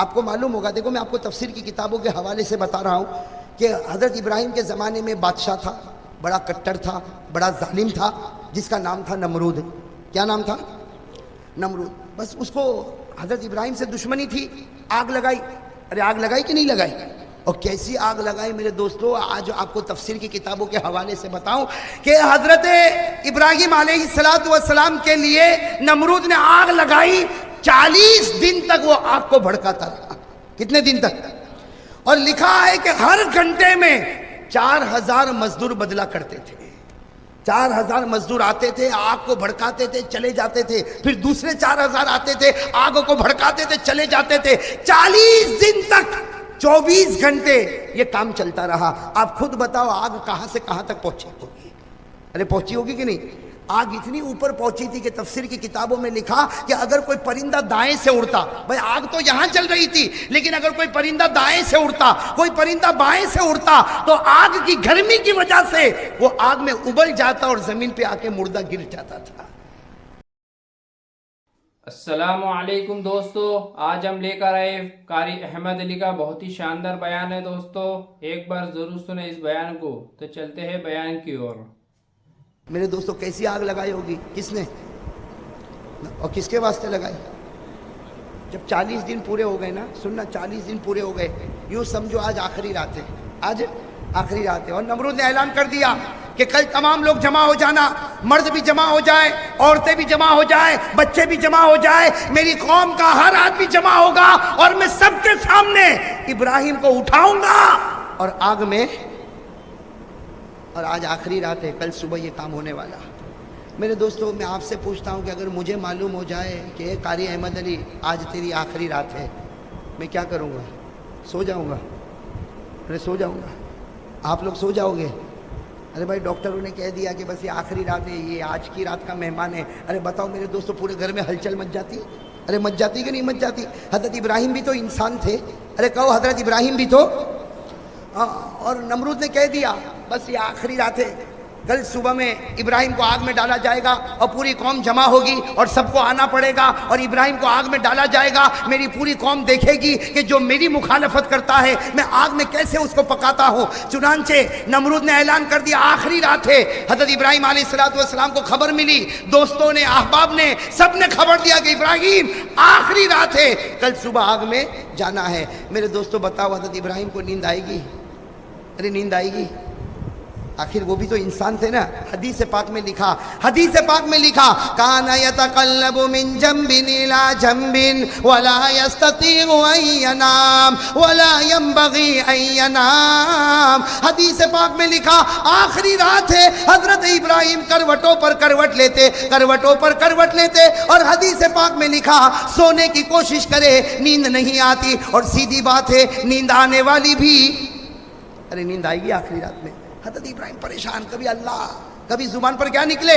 آپ کو معلوم ہوگا، دیکھو میں آپ کو تفسیر کی کتابوں کے حوالے سے بتا رہا ہوں کہ حضرت ابراہیم کے زمانے میں بادشاہ تھا، بڑا کٹر تھا، بڑا ظالم تھا، جس کا نام تھا نمرود۔ کیا نام تھا؟ نمرود۔ بس اس کو حضرت ابراہیم سے دشمنی تھی، آگ لگائی۔ ارے آگ لگائی کہ نہیں لگائی؟ اور کیسی آگ لگائی میرے دوستو، آج آپ کو تفسیر کی کتابوں کے حوالے سے بتاؤں کہ حضرت ابراہیم علیہ السلام کے لیے نمرود نے آگ لگائی، 40 دن تک وہ آگ کو بھڑکاتا رہا۔ کتنے دن تک؟ اور لکھا ہے کہ ہر گھنٹے میں 4000 مزدور بدلا کرتے تھے۔ 4000 مزدور آتے تھے، آگ کو بھڑکاتے تھے، چلے جاتے تھے، پھر دوسرے 4000 آتے تھے، آگ کو بھڑکاتے تھے، چلے جاتے تھے۔ 40 دن تک 24 گھنٹے یہ کام چلتا رہا۔ آپ خود بتاؤ آگ کہاں سے کہاں تک پہنچی ہوگی؟ ارے پہنچی ہوگی کہ نہیں؟ آگ اتنی اوپر پہنچی تھی کہ تفسیر کی کتابوں میں لکھا کہ اگر کوئی پرندہ دائیں سے اڑتا، بھائی آگ تو یہاں چل رہی تھی، لیکن اگر کوئی پرندہ دائیں سے اڑتا، کوئی پرندہ بائیں سے اڑتا، تو آگ کی گرمی کی وجہ سے وہ آگ میں ابل جاتا اور زمین پہ آ کے مردہ گر جاتا تھا۔ السلام علیکم دوستو، آج ہم لے کر آئے قاری احمد علی کا بہت ہی شاندار بیان ہے۔ دوستو ایک بار ضرور سنیں اس بیان کو، تو چلتے ہیں بیان کی اور۔ میرے دوستو کیسی آگ لگائی ہوگی؟ کس نے اور کس کے واسطے لگائی؟ جب 40 دن پورے ہو گئے نا، سننا، 40 دن پورے ہو گئے، یوں سمجھو آج آخری رات ہے، آج آخری رات ہے، اور نمرود نے اعلان کر دیا کہ کل تمام لوگ جمع ہو جانا، مرد بھی جمع ہو جائے، عورتیں بھی جمع ہو جائے، بچے بھی جمع ہو جائے، میری قوم کا ہر آدمی جمع ہوگا اور میں سب کے سامنے ابراہیم کو اٹھاؤں گا اور آگ میں، اور آج آخری رات ہے، کل صبح یہ کام ہونے والا۔ میرے دوستو میں آپ سے پوچھتا ہوں کہ اگر مجھے معلوم ہو جائے کہ قاری احمد علی آج تیری آخری رات ہے، میں کیا کروں گا؟ سو جاؤں گا؟ ارے سو جاؤں گا؟ آپ لوگ سو جاؤ گے؟ ارے بھائی ڈاکٹروں نے کہہ دیا کہ بس یہ آخری رات ہے، یہ آج کی رات کا مہمان ہے۔ ارے بتاؤ میرے دوستو پورے گھر میں ہلچل مچ جاتی؟ ارے مچ جاتی کہ نہیں مچ جاتی؟ حضرت ابراہیم بھی تو انسان تھے، ارے کہو حضرت ابراہیم بھی تو، اور نمرود نے کہہ دیا بس یہ آخری رات ہے، کل صبح میں ابراہیم کو آگ میں ڈالا جائے گا اور پوری قوم جمع ہوگی اور سب کو آنا پڑے گا اور ابراہیم کو آگ میں ڈالا جائے گا۔ میری پوری قوم دیکھے گی کہ جو میری مخالفت کرتا ہے میں آگ میں کیسے اس کو پکاتا ہوں۔ چنانچہ نمرود نے اعلان کر دیا آخری رات ہے۔ حضرت ابراہیم علیہ السلام کو خبر ملی، دوستوں نے، احباب نے، سب نے خبر دیا کہ ابراہیم آخری رات ہے، کل صبح آگ میں جانا ہے۔ میرے دوستوں بتاؤ حضرت ابراہیم کو نیند آئے گی؟ ارے نیند آئے گی؟ آخر وہ بھی تو انسان تھے نا۔ حدیث پاک میں لکھا، حدیث پاک میں لکھا کان یتقلب من جنب الى جنب ولا يستطيع ان ينام ولا ينبغي ان ينام۔ حدیث پاک میں لکھا آخری رات ہے، حضرت ابراہیم کروٹوں پر کروٹ لیتے، کروٹوں پر کروٹ لیتے، اور حدیث پاک میں لکھا سونے کی کوشش کرے نیند نہیں آتی، اور سیدھی بات ہے نیند آنے والی بھی، ارے نیند آئے گی آخری رات میں؟ حضرت ابراہیم پریشان، کبھی اللہ، کبھی زبان پر کیا نکلے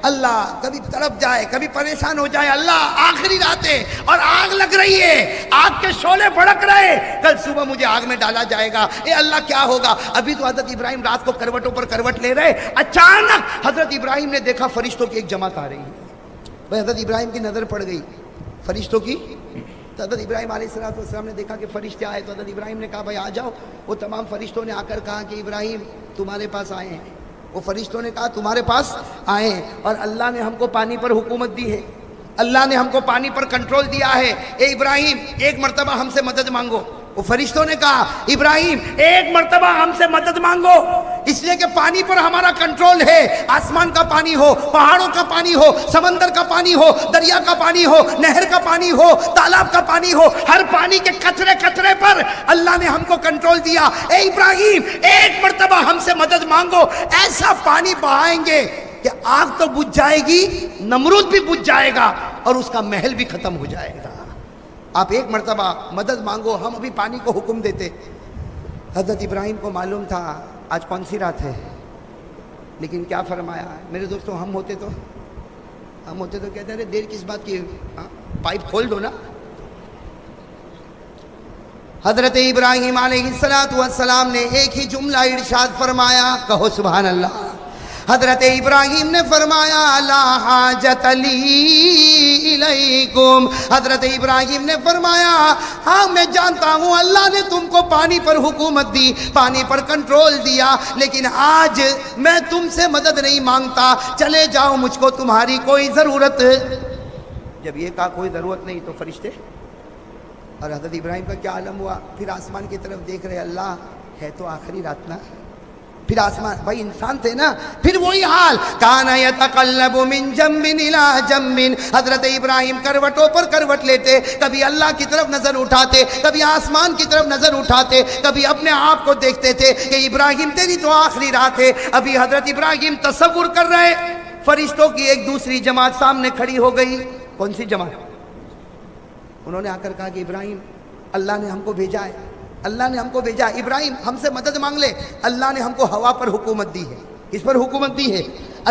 اللہ، کبھی تڑپ جائے، کبھی پریشان ہو جائے اللہ، آخری رات ہے اور آگ لگ رہی ہے، آگ کے شعلے بھڑک رہے، کل صبح مجھے آگ میں ڈالا جائے گا، اے اللہ کیا ہوگا؟ ابھی تو حضرت ابراہیم رات کو کروٹوں پر کروٹ لے رہے، اچانک حضرت ابراہیم نے دیکھا فرشتوں کی ایک جماعت آ رہی ہے۔ بھائی حضرت ابراہیم کی نظر پڑ گئی فرشتوں کی، تو حضرت ابراہیم علیہ السلام نے دیکھا کہ فرشتے آئے، تو حضرت ابراہیم نے کہا بھائی آ جاؤ۔ وہ تمام فرشتوں نے آ کر کہا کہ ابراہیم تمہارے پاس آئے ہیں۔ وہ فرشتوں نے کہا تمہارے پاس آئے ہیں، اور اللہ نے ہم کو پانی پر حکومت دی ہے، اللہ نے ہم کو پانی پر کنٹرول دیا ہے، اے ابراہیم ایک مرتبہ ہم سے مدد مانگو۔ وہ فرشتوں نے کہا ابراہیم ایک مرتبہ ہم سے مدد مانگو، اس لیے کہ پانی پر ہمارا کنٹرول ہے، آسمان کا پانی ہو، پہاڑوں کا پانی ہو، سمندر کا پانی ہو، دریا کا پانی ہو، نہر کا پانی ہو، تالاب کا پانی ہو، ہر پانی کے قطرے قطرے پر اللہ نے ہم کو کنٹرول دیا، اے ابراہیم ایک مرتبہ ہم سے مدد مانگو، ایسا پانی بہائیں گے کہ آگ تو بجھ جائے گی، نمرود بھی بجھ جائے گا اور اس کا محل بھی ختم ہو جائے گا، آپ ایک مرتبہ مدد مانگو، ہم ابھی پانی کو حکم دیتے۔ حضرت ابراہیم کو معلوم تھا آج کون سی رات ہے، لیکن کیا فرمایا میرے دوستوں، ہم ہوتے تو کہتے ہیں دیر کس بات کی، پائپ کھول دو نا۔ حضرت ابراہیم علیہ السلام نے ایک ہی جملہ ارشاد فرمایا، کہو سبحان اللہ۔ حضرت ابراہیم نے فرمایا لا حاجت لی الیکم، حضرت ابراہیم نے فرمایا ہاں میں جانتا ہوں اللہ نے تم کو پانی پر حکومت دی، پانی پر کنٹرول دیا، لیکن آج میں تم سے مدد نہیں مانگتا، چلے جاؤ مجھ کو تمہاری کوئی ضرورت۔ جب یہ کہا کوئی ضرورت نہیں تو فرشتے اور حضرت ابراہیم کا کیا عالم ہوا، پھر آسمان کی طرف دیکھ رہے، اللہ ہے تو آخری رات نا، پھر آسمان، بھائی انسان تھے نا، پھر وہی حال، کان یتقلب من جنب الی جنب، حضرت ابراہیم کروٹوں پر کروٹ لیتے، کبھی اللہ کی طرف نظر اٹھاتے، کبھی آسمان کی طرف نظر اٹھاتے، کبھی اپنے آپ کو دیکھتے تھے کہ ابراہیم تیری تو آخری رات ہے۔ ابھی حضرت ابراہیم تصور کر رہے، فرشتوں کی ایک دوسری جماعت سامنے کھڑی ہو گئی۔ کون سی جماعت؟ انہوں نے آ کر کہا کہ ابراہیم اللہ نے ہم کو بھیجا ہے، اللہ نے ہم کو بھیجا ہے، ابراہیم ہم سے مدد مانگ لے، اللہ نے ہم کو ہوا پر حکومت دی ہے۔ کس پر حکومت دی ہے؟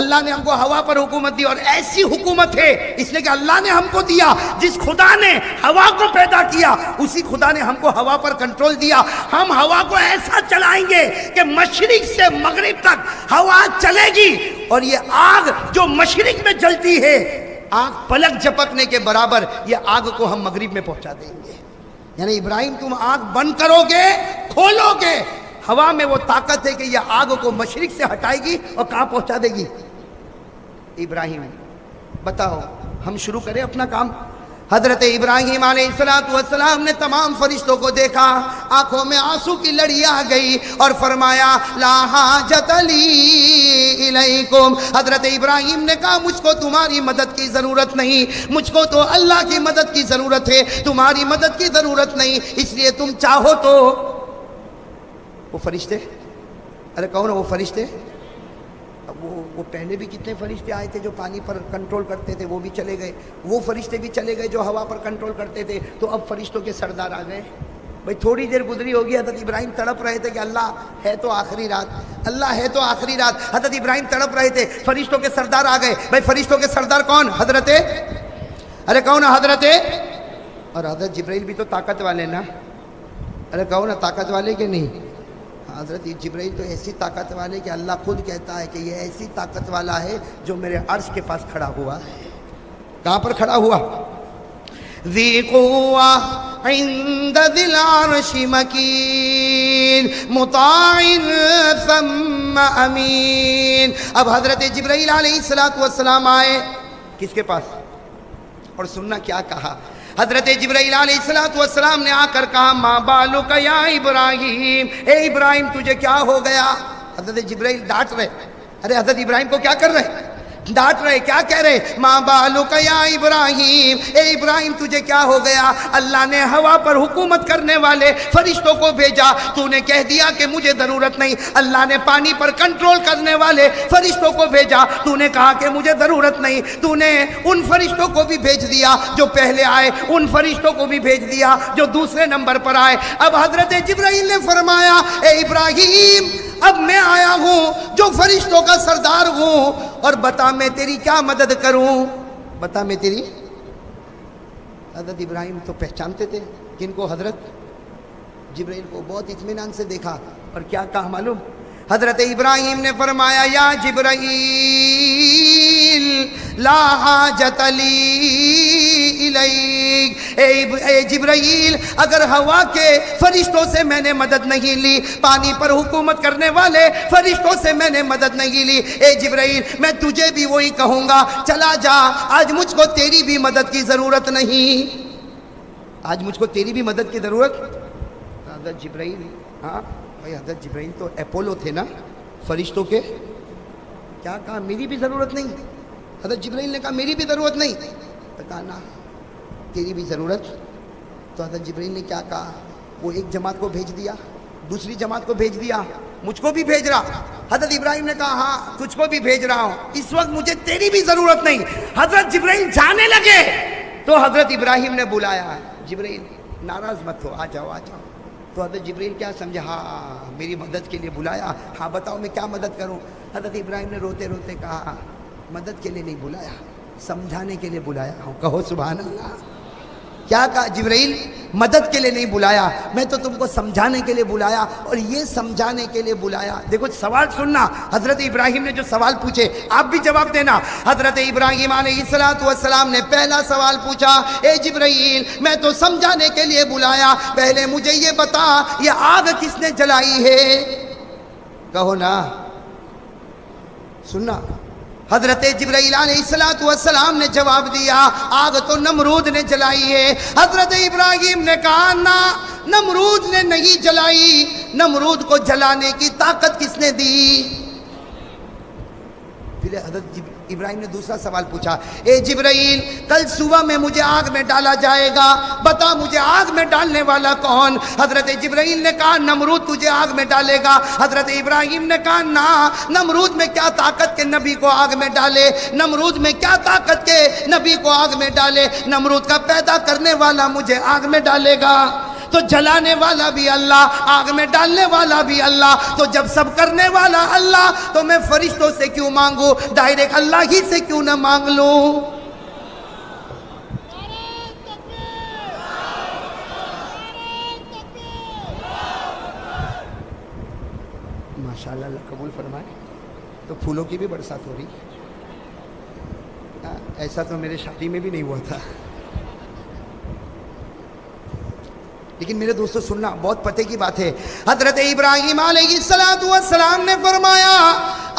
اللہ نے ہم کو ہوا پر حکومت دی، اور ایسی حکومت ہے اس لیے کہ اللہ نے ہم کو دیا، جس خدا نے ہوا کو پیدا کیا اسی خدا نے ہم کو ہوا پر کنٹرول دیا۔ ہم ہوا کو ایسا چلائیں گے کہ مشرق سے مغرب تک ہوا چلے گی، اور یہ آگ جو مشرق میں جلتی ہے، آگ پلک جھپکنے کے برابر، یہ آگ کو ہم مغرب میں پہنچا دیں گے۔ یعنی ابراہیم تم آگ بند کرو گے، کھولو گے، ہوا میں وہ طاقت ہے کہ یہ آگ کو مشرق سے ہٹائے گی اور کہاں پہنچا دے گی؟ ابراہیم بتاؤ، ہم شروع کریں اپنا کام۔ حضرت ابراہیم علیہ السلام نے تمام فرشتوں کو دیکھا، آنکھوں میں آنسو کی لڑی آ گئی، اور فرمایا لا حاجت لی الیکم۔ حضرت ابراہیم نے کہا مجھ کو تمہاری مدد کی ضرورت نہیں، مجھ کو تو اللہ کی مدد کی ضرورت ہے، تمہاری مدد کی ضرورت نہیں، اس لیے تم چاہو تو۔ وہ فرشتے، ارے کہو نا وہ فرشتے، وہ پہلے بھی کتنے فرشتے آئے تھے جو پانی پر کنٹرول کرتے تھے، وہ بھی چلے گئے، وہ فرشتے بھی چلے گئے جو ہوا پر کنٹرول کرتے تھے، تو اب فرشتوں کے سردار آ گئے۔ بھائی تھوڑی دیر گزری ہوگی، حضرت ابراہیم تڑپ رہے تھے کہ اللہ ہے تو آخری رات، اللہ ہے تو آخری رات، حضرت ابراہیم تڑپ رہے تھے، فرشتوں کے سردار آ گئے۔ بھائی فرشتوں کے سردار کون؟ حضرت، ارے کہو نا حضرت، اور حضرت جبرائیل بھی تو طاقت والے نا، ارے کہو نا طاقت والے کہ نہیں؟ حضرت جبرائیل تو ایسی طاقت والے کہ اللہ خود کہتا ہے کہ یہ ایسی طاقت والا ہے جو میرے عرش کے پاس کھڑا ہوا ہے۔ کہاں پر کھڑا ہوا؟ ذی قوہ عند ذی العرش مکین مطاع ثم امین۔ اب حضرت جبرائیل علیہ السلام آئے کس کے پاس؟ اور سننا کیا کہا حضرت جبرائیل علیہ السلام نے آ کر کہا ما بالک یا ابراہیم، اے ابراہیم تجھے کیا ہو گیا؟ حضرت جبرائیل ڈانٹ رہے، ارے حضرت ابراہیم کو کیا کر رہے؟ ڈانٹ رہے، کیا کہہ رہے؟ ما بالک یا ابراہیم، اے ابراہیم تجھے کیا ہو گیا؟ اللہ نے ہوا پر حکومت کرنے والے فرشتوں کو بھیجا، تو نے کہہ دیا کہ مجھے ضرورت نہیں۔ اللہ نے پانی پر کنٹرول کرنے والے فرشتوں کو بھیجا، تو نے کہا کہ مجھے ضرورت نہیں۔ تو نے ان فرشتوں کو بھی بھیج دیا جو پہلے آئے، ان فرشتوں کو بھی بھیج دیا جو دوسرے نمبر پر آئے۔ اب حضرت جبرائیل نے فرمایا اے ابراہیم اب میں آیا ہوں جو فرشتوں کا سردار ہوں، اور بتا میں تیری کیا مدد کروں؟ بتا میں تیری۔ حضرت ابراہیم تو پہچانتے تھے کن کو؟ حضرت جبرائیل کو بہت اطمینان سے دیکھا، اور کیا کہا معلوم؟ حضرت ابراہیم نے فرمایا یا جبرائیل لا حاجت لی الیک، اے جبرائیل اگر ہوا کے فرشتوں سے میں نے مدد نہیں لی، پانی پر حکومت کرنے والے فرشتوں سے میں نے مدد نہیں لی، اے جبرائیل میں تجھے بھی وہی کہوں گا، چلا جا، آج مجھ کو تیری بھی مدد کی ضرورت نہیں، آج مجھ کو تیری بھی مدد کی ضرورت۔ حضرت جبرائیل، ہاں بھائی حضرت جبرائیل تو اپولو تھے نا فرشتوں کے، کیا کہا میری بھی ضرورت نہیں؟ حضرت جبرائیل نے کہا میری بھی ضرورت نہیں، تو کہا نا تیری بھی ضرورت۔ تو حضرت جبرائیل نے کیا کہا؟ وہ ایک جماعت کو بھیج دیا، دوسری جماعت کو بھیج دیا، مجھ کو بھی بھیج رہا۔ حضرت ابراہیم نے کہا ہاں تجھ کو بھی بھیج رہا ہوں، اس وقت مجھے تیری بھی ضرورت نہیں۔ حضرت جبرائیل جانے لگے تو حضرت ابراہیم نے بلایا، جبرائیل ناراض مت ہو، آ جاؤ آ جاؤ۔ تو حضرت جبرائیل کیا سمجھا؟ ہاں میری مدد کے لیے بلایا، ہاں بتاؤ میں کیا مدد کروں؟ حضرت ابراہیم نے روتے روتے کہا مدد کے لیے نہیں بلایا، سمجھانے کے لیے بلایا ہوں، کہو سبحان اللہ۔ کیا کہا جبرائیل مدد کے لیے نہیں بلایا، میں تو تم کو سمجھانے کے لیے بلایا اور یہ سمجھانے کے لیے بلایا۔ دیکھو سوال سننا، حضرت ابراہیم نے جو سوال پوچھے آپ بھی جواب دینا۔ حضرت ابراہیم علیہ السلام نے پہلا سوال پوچھا، اے جبرائیل میں تو سمجھانے کے لیے بلایا، پہلے مجھے یہ بتا یہ آگ کس نے جلائی ہے؟ کہو نا، سننا۔ حضرت جبرائیل علیہ السلام نے جواب دیا آگ تو نمرود نے جلائی ہے۔ حضرت ابراہیم نے کہا نا، نمرود نے نہیں جلائی، نمرود کو جلانے کی طاقت کس نے دی؟ پھر حضرت ابراہیم نے دوسرا سوال پوچھا، اے جبرائیل کل صبح میں مجھے آگ میں ڈالا جائے گا، بتا مجھے آگ میں ڈالنے والا کون؟ حضرت جبرائیل نے کہا نمرود تجھے آگ میں ڈالے گا۔ حضرت ابراہیم نے کہا نا، نمرود میں کیا طاقت کے نبی کو آگ میں ڈالے، نمرود میں کیا طاقت کے نبی کو آگ میں ڈالے، نمرود کا پیدا کرنے والا مجھے آگ میں ڈالے گا، تو جلانے والا بھی اللہ، آگ میں ڈالنے والا بھی اللہ، تو جب سب کرنے والا اللہ تو میں فرشتوں سے کیوں مانگوں، ڈائریکٹ اللہ ہی سے کیوں نہ مانگ لوں؟ ماشاءاللہ اللہ قبول فرمائے۔ تو پھولوں کی بھی برسات ہو رہی، ایسا تو میرے شادی میں بھی نہیں ہوا تھا۔ لیکن میرے دوستو سننا، بہت پتے کی بات ہے۔ حضرت ابراہیم علیہ السلام نے فرمایا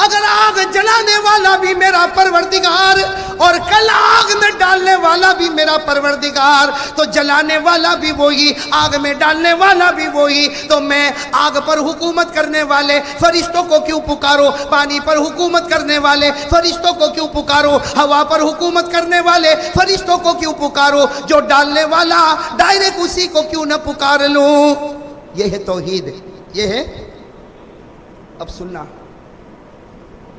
اگر آگ جلانے والا بھی میرا پروردگار اور کل آگ میں ڈالنے والا بھی میرا پروردگار، تو جلانے والا بھی وہی، آگ میں ڈالنے والا بھی وہی، تو میں آگ پر حکومت کرنے والے فرشتوں کو کیوں پکارو، پانی پر حکومت کرنے والے فرشتوں کو کیوں پکارو، ہوا پر حکومت کرنے والے فرشتوں کو کیوں پکارو، جو ڈالنے والا ڈائریکٹ اسی کو کیوں نہ پکار لوں؟ یہ ہے توحید، یہ ہے۔ اب سننا،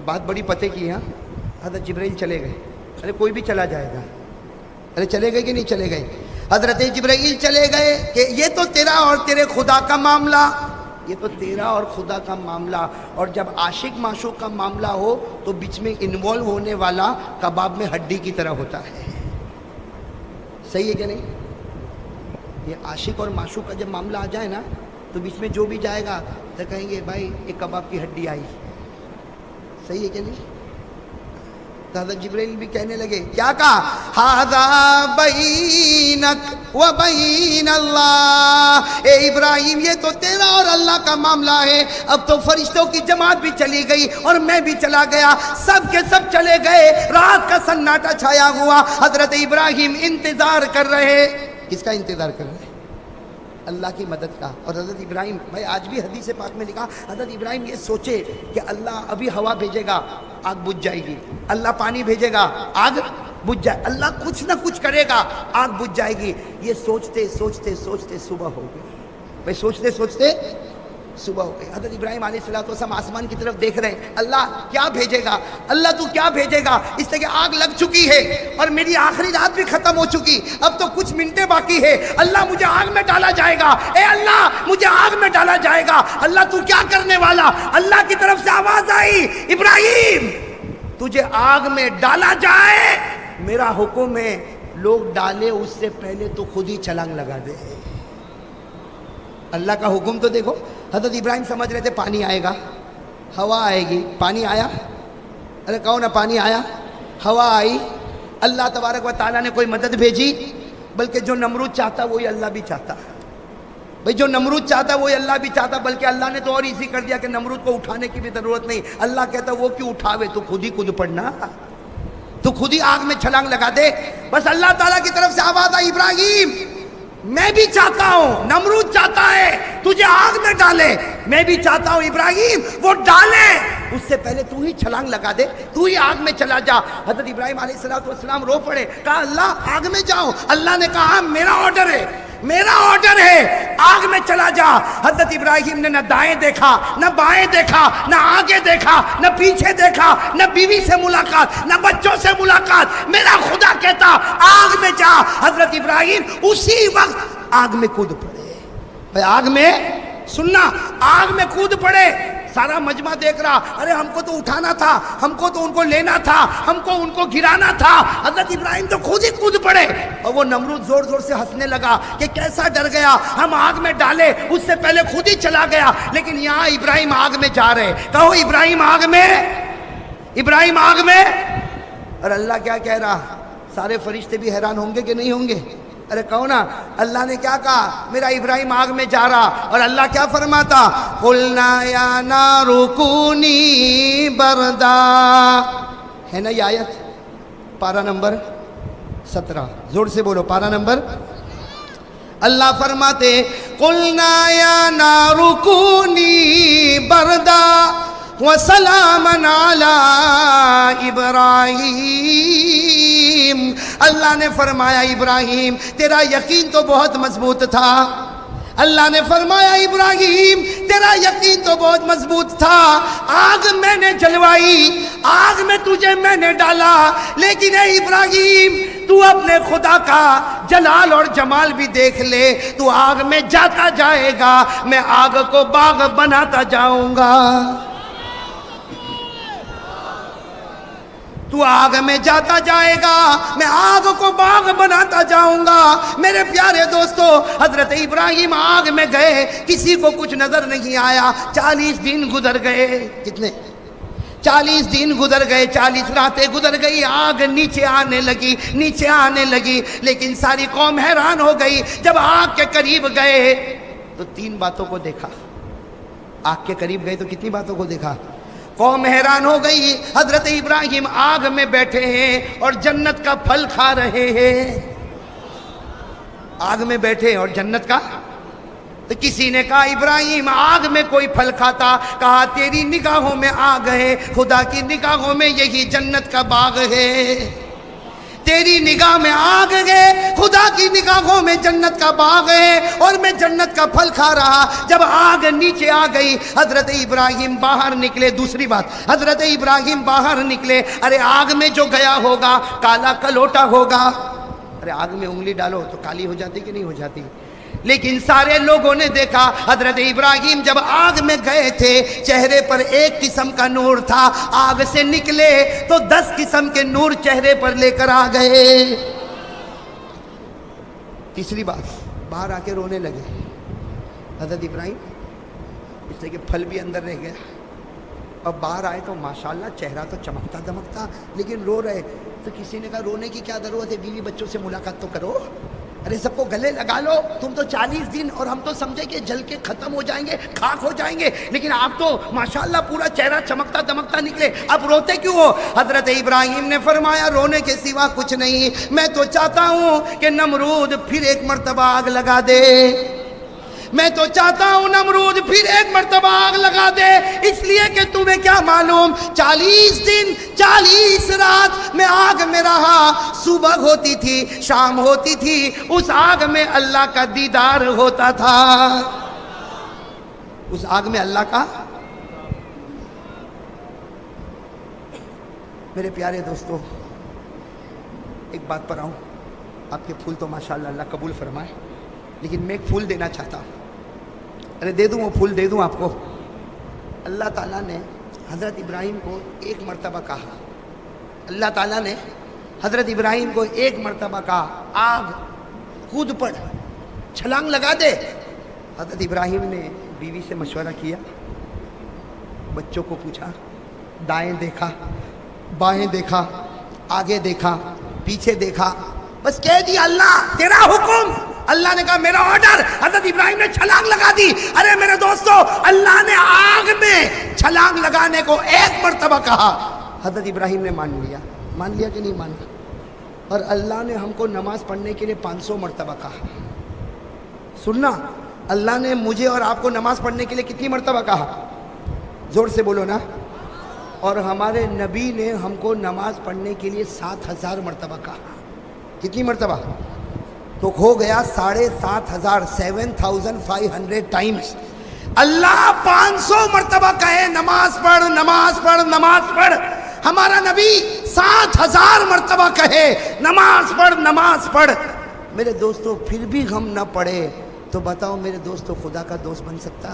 بات بڑی پتے کی ہے۔ حضرت جبرائیل چلے گئے، ارے کوئی بھی چلا جائے گا، ارے چلے گئے کہ نہیں چلے گئے؟ حضرت جبرائیل چلے گئے کہ یہ تو تیرا اور تیرے خدا کا معاملہ، یہ تو تیرا اور خدا کا معاملہ، اور جب عاشق معشوق کا معاملہ ہو تو بیچ میں انوالو ہونے والا کباب میں ہڈی کی طرح ہوتا ہے۔ صحیح ہے کہ نہیں؟ یہ عاشق اور معشوق کا جب معاملہ آ جائے نا تو بیچ میں جو بھی جائے گا تو کہیں گے بھائی ایک کباب کی ہڈی آئی۔ صحیح ہے کہ نہیں؟ تو حضرت جبرائیل بھی کہنے لگے، کیا کہا؟ ھذا بینک و بین اللہ، اے ابراہیم یہ تو تیرا اور اللہ کا معاملہ ہے۔ اب تو فرشتوں کی جماعت بھی چلی گئی اور میں بھی چلا گیا، سب کے سب چلے گئے، رات کا سناٹا چھایا ہوا۔ حضرت ابراہیم انتظار کر رہے، کس کا انتظار کر رہے؟ اللہ کی مدد کا۔ اور حضرت ابراہیم بھائی آج بھی حدیث پاک میں لکھا، حضرت ابراہیم یہ سوچے کہ اللہ ابھی ہوا بھیجے گا آگ بجھ جائے گی، اللہ پانی بھیجے گا آگ بجھ جائے، اللہ کچھ نہ کچھ کرے گا آگ بجھ جائے گی۔ یہ سوچتے سوچتے سوچتے صبح ہو گئی، بھائی سوچتے سوچتے صبح ہو گئی۔ حضرت ابراہیم علیہ السلام آسمان کی طرف دیکھ رہے ہیں، اللہ کیا بھیجے گا، اللہ تو کیا بھیجے گا؟ اس لیے کہ آگ لگ چکی ہے اور میری آخری رات بھی ختم ہو چکی، اب تو کچھ منٹیں باقی ہے، اللہ مجھے آگ میں ڈالا جائے گا، اے اللہ مجھے آگ میں ڈالا جائے گا، اللہ تو کیا کرنے والا؟ اللہ کی طرف سے آواز آئی، ابراہیم تجھے آگ میں ڈالا جائے، میرا حکم ہے لوگ ڈالے اس سے پہلے تو خود ہی چھلانگ لگا دے۔ اللہ کا حکم تو دیکھو۔ حضرت ابراہیم سمجھ رہے تھے پانی آئے گا، ہوا آئے گی، پانی آیا؟ ارے کہو نا پانی آیا، ہوا آئی، اللہ تبارک و تعالیٰ نے کوئی مدد بھیجی، بلکہ جو نمرود چاہتا وہی اللہ بھی چاہتا، بھئی جو نمرود چاہتا وہی اللہ بھی چاہتا، بلکہ اللہ نے تو اور ایزی کر دیا کہ نمرود کو اٹھانے کی بھی ضرورت نہیں، اللہ کہتا وہ کیوں اٹھاوے، تو خود ہی کود پڑنا، تو خود ہی آگ میں چھلانگ لگا دے۔ بس اللہ تعالیٰ کی طرف سے آواز آئی، ابراہیم میں بھی چاہتا ہوں، نمرود چاہتا ہے تجھے آگ میں ڈالے، میں بھی چاہتا ہوں ابراہیم وہ ڈالے، اس سے پہلے تو ہی چھلانگ لگا دے، تو ہی آگ میں چلا جا۔ حضرت ابراہیم علیہ السلام رو پڑے، کہا اللہ آگ میں جاؤ؟ اللہ نے کہا میرا آرڈر ہے، میرا آرڈر ہے، آگ میں چلا جا۔ حضرت ابراہیم نے نہ دائیں دیکھا، نہ بائیں دیکھا، نہ آگے دیکھا، نہ پیچھے دیکھا، نہ بیوی سے ملاقات، نہ بچوں سے ملاقات، میرا خدا کہتا آگ میں جا۔ حضرت ابراہیم اسی وقت آگ میں کود پڑے۔ بھائی آگ میں، سننا، آگ میں کود پڑے، سارا مجمع دیکھ رہا، ارے ہم کو تو اٹھانا تھا، ہم کو تو ان کو لینا تھا، ہم کو ان کو گرانا تھا۔ حضرت ابراہیم تو خود ہی کود پڑے، اور وہ نمرود زور زور سے ہنسنے لگا کہ کیسا ڈر گیا، ہم آگ میں ڈالے اس سے پہلے خود ہی چلا گیا، لیکن یہاں ابراہیم آگ میں جا رہے۔ کہو ابراہیم آگ میں، ابراہیم آگ میں۔ اور اللہ کیا کہہ رہا؟ سارے فرشتے بھی حیران ہوں گے کہ نہیں ہوں گے؟ ارے کہو نا، اللہ نے کیا کہا؟ میرا ابراہیم آگ میں جا رہا، اور اللہ کیا فرماتا؟ قُلْنَا يَا نَارُ كُونِي بَرْدًا، ہے نا یہ آیت؟ پارہ نمبر 17، زور سے بولو، پارہ نمبر۔ اللہ فرماتے قُلْنَا يَا نَارُ كُونِي بَرْدًا وَسَلَامًا عَلَىٰ إِبْرَاہِيمَ، اللہ نے فرمایا ابراہیم تیرا یقین تو بہت مضبوط تھا، اللہ نے فرمایا ابراہیم تیرا یقین تو بہت مضبوط تھا، آگ میں نے جلوائی، آگ میں تجھے میں نے ڈالا، لیکن اے ابراہیم تو اپنے خدا کا جلال اور جمال بھی دیکھ لے، تو آگ میں جاتا جائے گا، میں آگ کو باغ بناتا جاؤں گا، تو آگ میں جاتا جائے گا، میں آگ کو باغ بناتا جاؤں گا۔ میرے پیارے دوستو، حضرت ابراہیم آگ میں گئے، کسی کو کچھ نظر نہیں آیا، 40 دن گزر گئے۔ کتنے؟ 40 دن گزر گئے، 40 راتیں گزر گئی، آگ نیچے آنے لگی، نیچے آنے لگی، لیکن ساری قوم حیران ہو گئی۔ جب آگ کے قریب گئے تو 3 باتوں کو دیکھا۔ آگ کے قریب گئے تو کتنی باتوں کو دیکھا؟ قوم حیران ہو گئی، حضرت ابراہیم آگ میں بیٹھے ہیں اور جنت کا پھل کھا رہے ہیں، آگ میں بیٹھے اور جنت کا۔ تو کسی نے کہا ابراہیم آگ میں کوئی پھل کھاتا، کہا تیری نگاہوں میں آگ ہے، خدا کی نگاہوں میں یہی جنت کا باغ ہے، تیری نگاہ میں آگ ہے، خدا کی نگاہوں میں جنت کا باغ ہے، اور میں جنت کا پھل کھا رہا۔ جب آگ نیچے آ گئی، حضرت ابراہیم باہر نکلے۔ دوسری بات، حضرت ابراہیم باہر نکلے، ارے آگ میں جو گیا ہوگا کالا کلوٹا ہوگا، ارے آگ میں انگلی ڈالو تو کالی ہو جاتی کہ نہیں ہو جاتی؟ لیکن سارے لوگوں نے دیکھا حضرت ابراہیم جب آگ میں گئے تھے چہرے پر ایک قسم کا نور تھا، آگ سے نکلے تو 10 قسم کے نور چہرے پر لے کر آ گئے۔ تیسری بات، باہر آ کے رونے لگے حضرت ابراہیم، اس لیے کہ پھل بھی اندر رہ گیا، اور باہر آئے تو ماشاءاللہ چہرہ تو چمکتا دمکتا، لیکن رو رہے۔ تو کسی نے کہا رونے کی کیا ضرورت ہے، بیوی بچوں سے ملاقات تو کرو، ارے سب کو گلے لگا لو، تم تو 40 دن اور ہم تو سمجھے کہ جل کے ختم ہو جائیں گے، خاک ہو جائیں گے، لیکن آپ تو ماشاءاللہ پورا چہرہ چمکتا دمکتا نکلے، اب روتے کیوں ہو؟ حضرت ابراہیم نے فرمایا رونے کے سوا کچھ نہیں، میں تو چاہتا ہوں کہ نمرود پھر ایک مرتبہ آگ لگا دے، میں تو چاہتا ہوں نمرود پھر ایک مرتبہ آگ لگا دے، اس لیے کہ تمہیں کیا معلوم 40 دن 40 رات میں آگ میں رہا، صبح ہوتی تھی شام ہوتی تھی، اس آگ میں اللہ کا دیدار ہوتا تھا، اس آگ میں اللہ کا۔ میرے پیارے دوستو، ایک بات پر آؤں، آپ کے پھول تو ماشاءاللہ اللہ قبول فرمائے، لیکن میں ایک پھول دینا چاہتا ہوں، ارے دے دوں وہ پھول دے دوں آپ کو۔ اللہ تعالیٰ نے حضرت ابراہیم کو ایک مرتبہ کہا، اللہ تعالیٰ نے حضرت ابراہیم کو ایک مرتبہ کہا آگ کود پڑ، چھلانگ لگا دے۔ حضرت ابراہیم نے بیوی سے مشورہ کیا، بچوں کو پوچھا، دائیں دیکھا بائیں دیکھا، آگے دیکھا پیچھے دیکھا، بس کہہ دیا اللہ تیرا حکم، اللہ نے کہا میرا آرڈر، حضرت ابراہیم نے چھلانگ لگا دی۔ ارے میرے دوستو، اللہ نے آگ میں چھلانگ لگانے کو ایک مرتبہ کہا، حضرت ابراہیم نے مان لیا کہ نہیں مانا؟ اور اللہ نے ہم کو نماز پڑھنے کے لیے 500 مرتبہ کہا۔ سننا، اللہ نے مجھے اور آپ کو نماز پڑھنے کے لیے کتنی مرتبہ کہا؟ زور سے بولو نا۔ اور ہمارے نبی نے ہم کو نماز پڑھنے کے لیے 7000 مرتبہ کہا۔ کتنی مرتبہ؟ تو ہو گیا 7500، 7500 ٹائمز۔ اللہ 500 مرتبہ کہے نماز پڑھ نماز پڑھ نماز پڑھ، ہمارا نبی 7000 مرتبہ کہے نماز پڑھ نماز پڑھ۔ میرے دوستو پھر بھی ہم نہ پڑھے تو بتاؤ میرے دوستو خدا کا دوست بن سکتا؟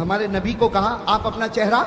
ہمارے نبی کو کہا آپ اپنا چہرہ،